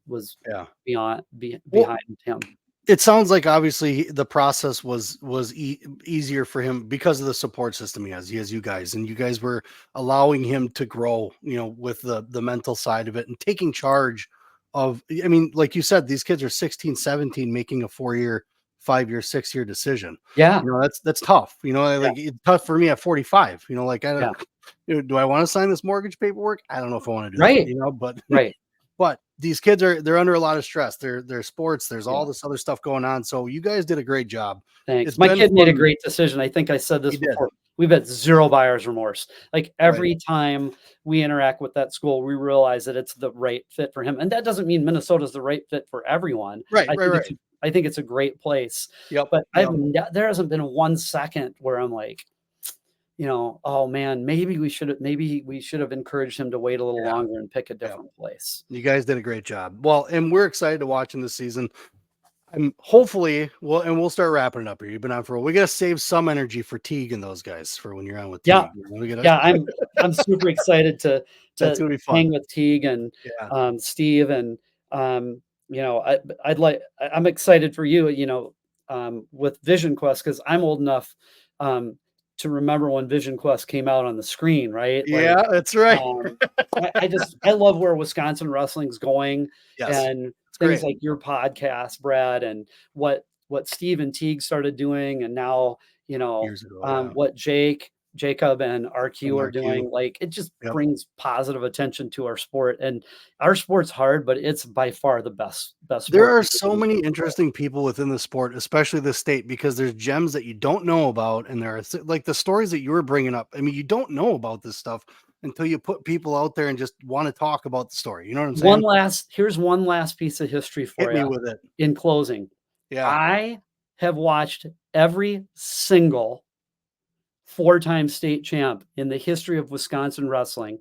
Yeah. Well, behind him. it sounds like obviously the process was easier for him because of the support system he has. He has you guys, and you guys were allowing him to grow, with the mental side of it and taking charge of. I mean, like you said, these kids are 16, 17, making a 4-year, 5-year, 6-year decision. Yeah, That's tough. yeah, Like it's tough for me at 45. Like I don't. yeah. Do I want to sign this mortgage paperwork? I don't know if I want to do that. Right, But right. but these kids they're under a lot of stress. They're sports. There's Yeah. all this other stuff going on. So you guys did a great job. Thanks. It's My been kid made a fun. great decision. I think I said this He did. before. We've had 0 buyer's remorse. Like, Right. every time we interact with that school, we realize that it's the right fit for him. And that doesn't mean Minnesota's the right fit for everyone. Right. Right. Right. I think it's a great place. Yep. But Yep. there hasn't been 1 second where I'm like, oh man, maybe we should have encouraged him to wait a little Yeah. longer and pick a Yeah. different place. You guys did a great job. Well, and we're excited to watch in this season. I'm hopefully we'll start wrapping it up here. You've been on for a while. We gotta save some energy for Teague and those guys for when you're on with Yeah. Teague. We gotta Yeah, I'm super excited that's to gonna be fun. hang with Teague and, Yeah. Steve, and, I'm excited for you, with Vision Quest, because 'cause I'm old enough, um, to remember when Vision Quest came out on the screen, right? Like, Yeah, that's right. um, I love where Wisconsin wrestling's going, Yes. and It's things great. like your podcast, Brad, and what Steve and Teague started doing, and now, Years ago, yeah. what Jacob and RQ And are RQ. doing. Like, it just Yep. brings positive attention to our sport, and our sport's hard, but it's by far the best There sport are people so can many enjoy. interesting people within the sport, especially the state, because there's gems that you don't know about, and there are like the stories that you were bringing up. I mean, you don't know about this stuff until you put people out there and just want to talk about the story. You know what I'm saying? Here's one last piece of history Hit for me you with it. in closing. Yeah. I have watched every single 4-time state champ in the history of Wisconsin wrestling,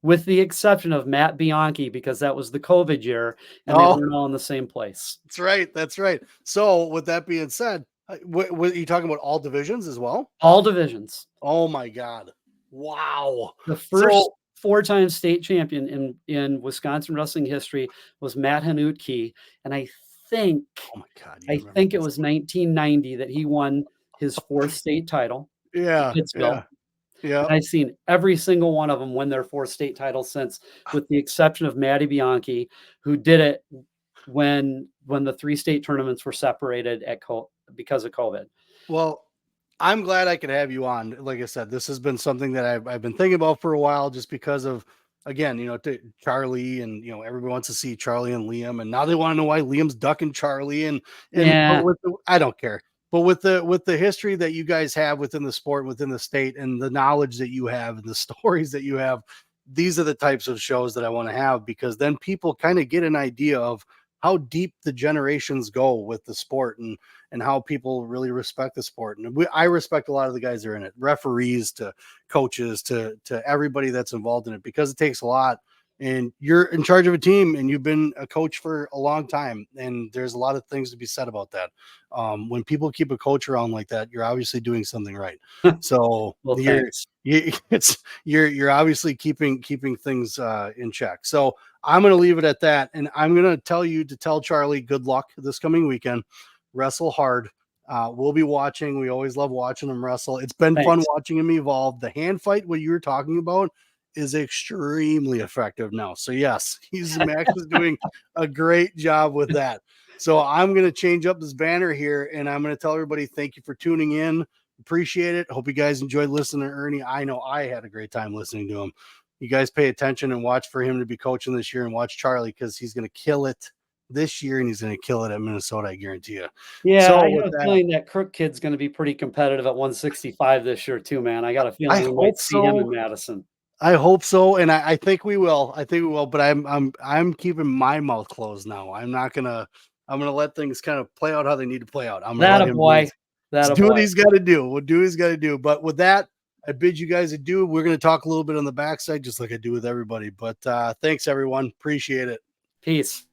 with the exception of Matt Bianchi, because that was the COVID year and they Oh, weren't all in the same place. that's right. That's right. So, with that being said, what you talking about all divisions as well? All divisions. Oh my God. Wow. The first So, 4-time state champion in Wisconsin wrestling history was Matt Hanutke, and think oh my God, you I remember think it this? was 1990 that he won his 4th state title in Yeah. Pittsville. Yeah. Yeah. And I've seen every single one of them win their 4th state title since, with the exception of Matty Bianchi, who did it when the 3 state tournaments were separated because of COVID. Well, I'm glad I could have you on. Like I said, this has been something that I've been thinking about for a while, just because of, again, to Charlie, and everybody wants to see Charlie and Liam, and now they want to know why Liam's ducking Charlie, but Yeah. with I don't care. But with the history that you guys have within the sport, within the state, and the knowledge that you have and the stories that you have, these are the types of shows that I want to have, because then people kind of get an idea of how deep the generations go with the sport, and how people really respect the sport. And I respect a lot of the guys that are in it, referees to coaches to everybody that's involved in it, because it takes a lot. And you're in charge of a team, and you've been a coach for a long time, and there's a lot of things to be said about that. When people keep a coach around like that, you're obviously doing something right. So Well, thanks. you're obviously keeping things in check. So I'm going to leave it at that, and I'm going to tell you to tell Charlie good luck this coming weekend. Wrestle hard. We'll be watching. We always love watching him wrestle. It's been fun Thanks. watching him evolve. The hand fight, what you were talking about, is extremely effective now. So yes, Max is doing a great job with that. So I'm going to change up this banner here, and I'm going to tell everybody thank you for tuning in. Appreciate it. Hope you guys enjoyed listening to Ernie. I know I had a great time listening to him. You guys pay attention and watch for him to be coaching this year, and watch Charlie, because he's going to kill it this year, and he's going to kill it at Minnesota. I guarantee you. Yeah, So I with have a that, feeling that Crook kid's going to be pretty competitive at 165 this year too, man. I got a I feeling we hope might see him so. in Madison. I hope so, and I think we will. I think we will. But I'm keeping my mouth closed now. I'm not gonna. I'm gonna let things kind of play out how they need to play out. I'm gonna That let a him do boy. his, That a do what boy. he's got to do. We'll do what he's got to do. But with that, I bid you guys adieu. We're gonna talk a little bit on the backside, just like I do with everybody. But thanks everyone. Appreciate it. Peace.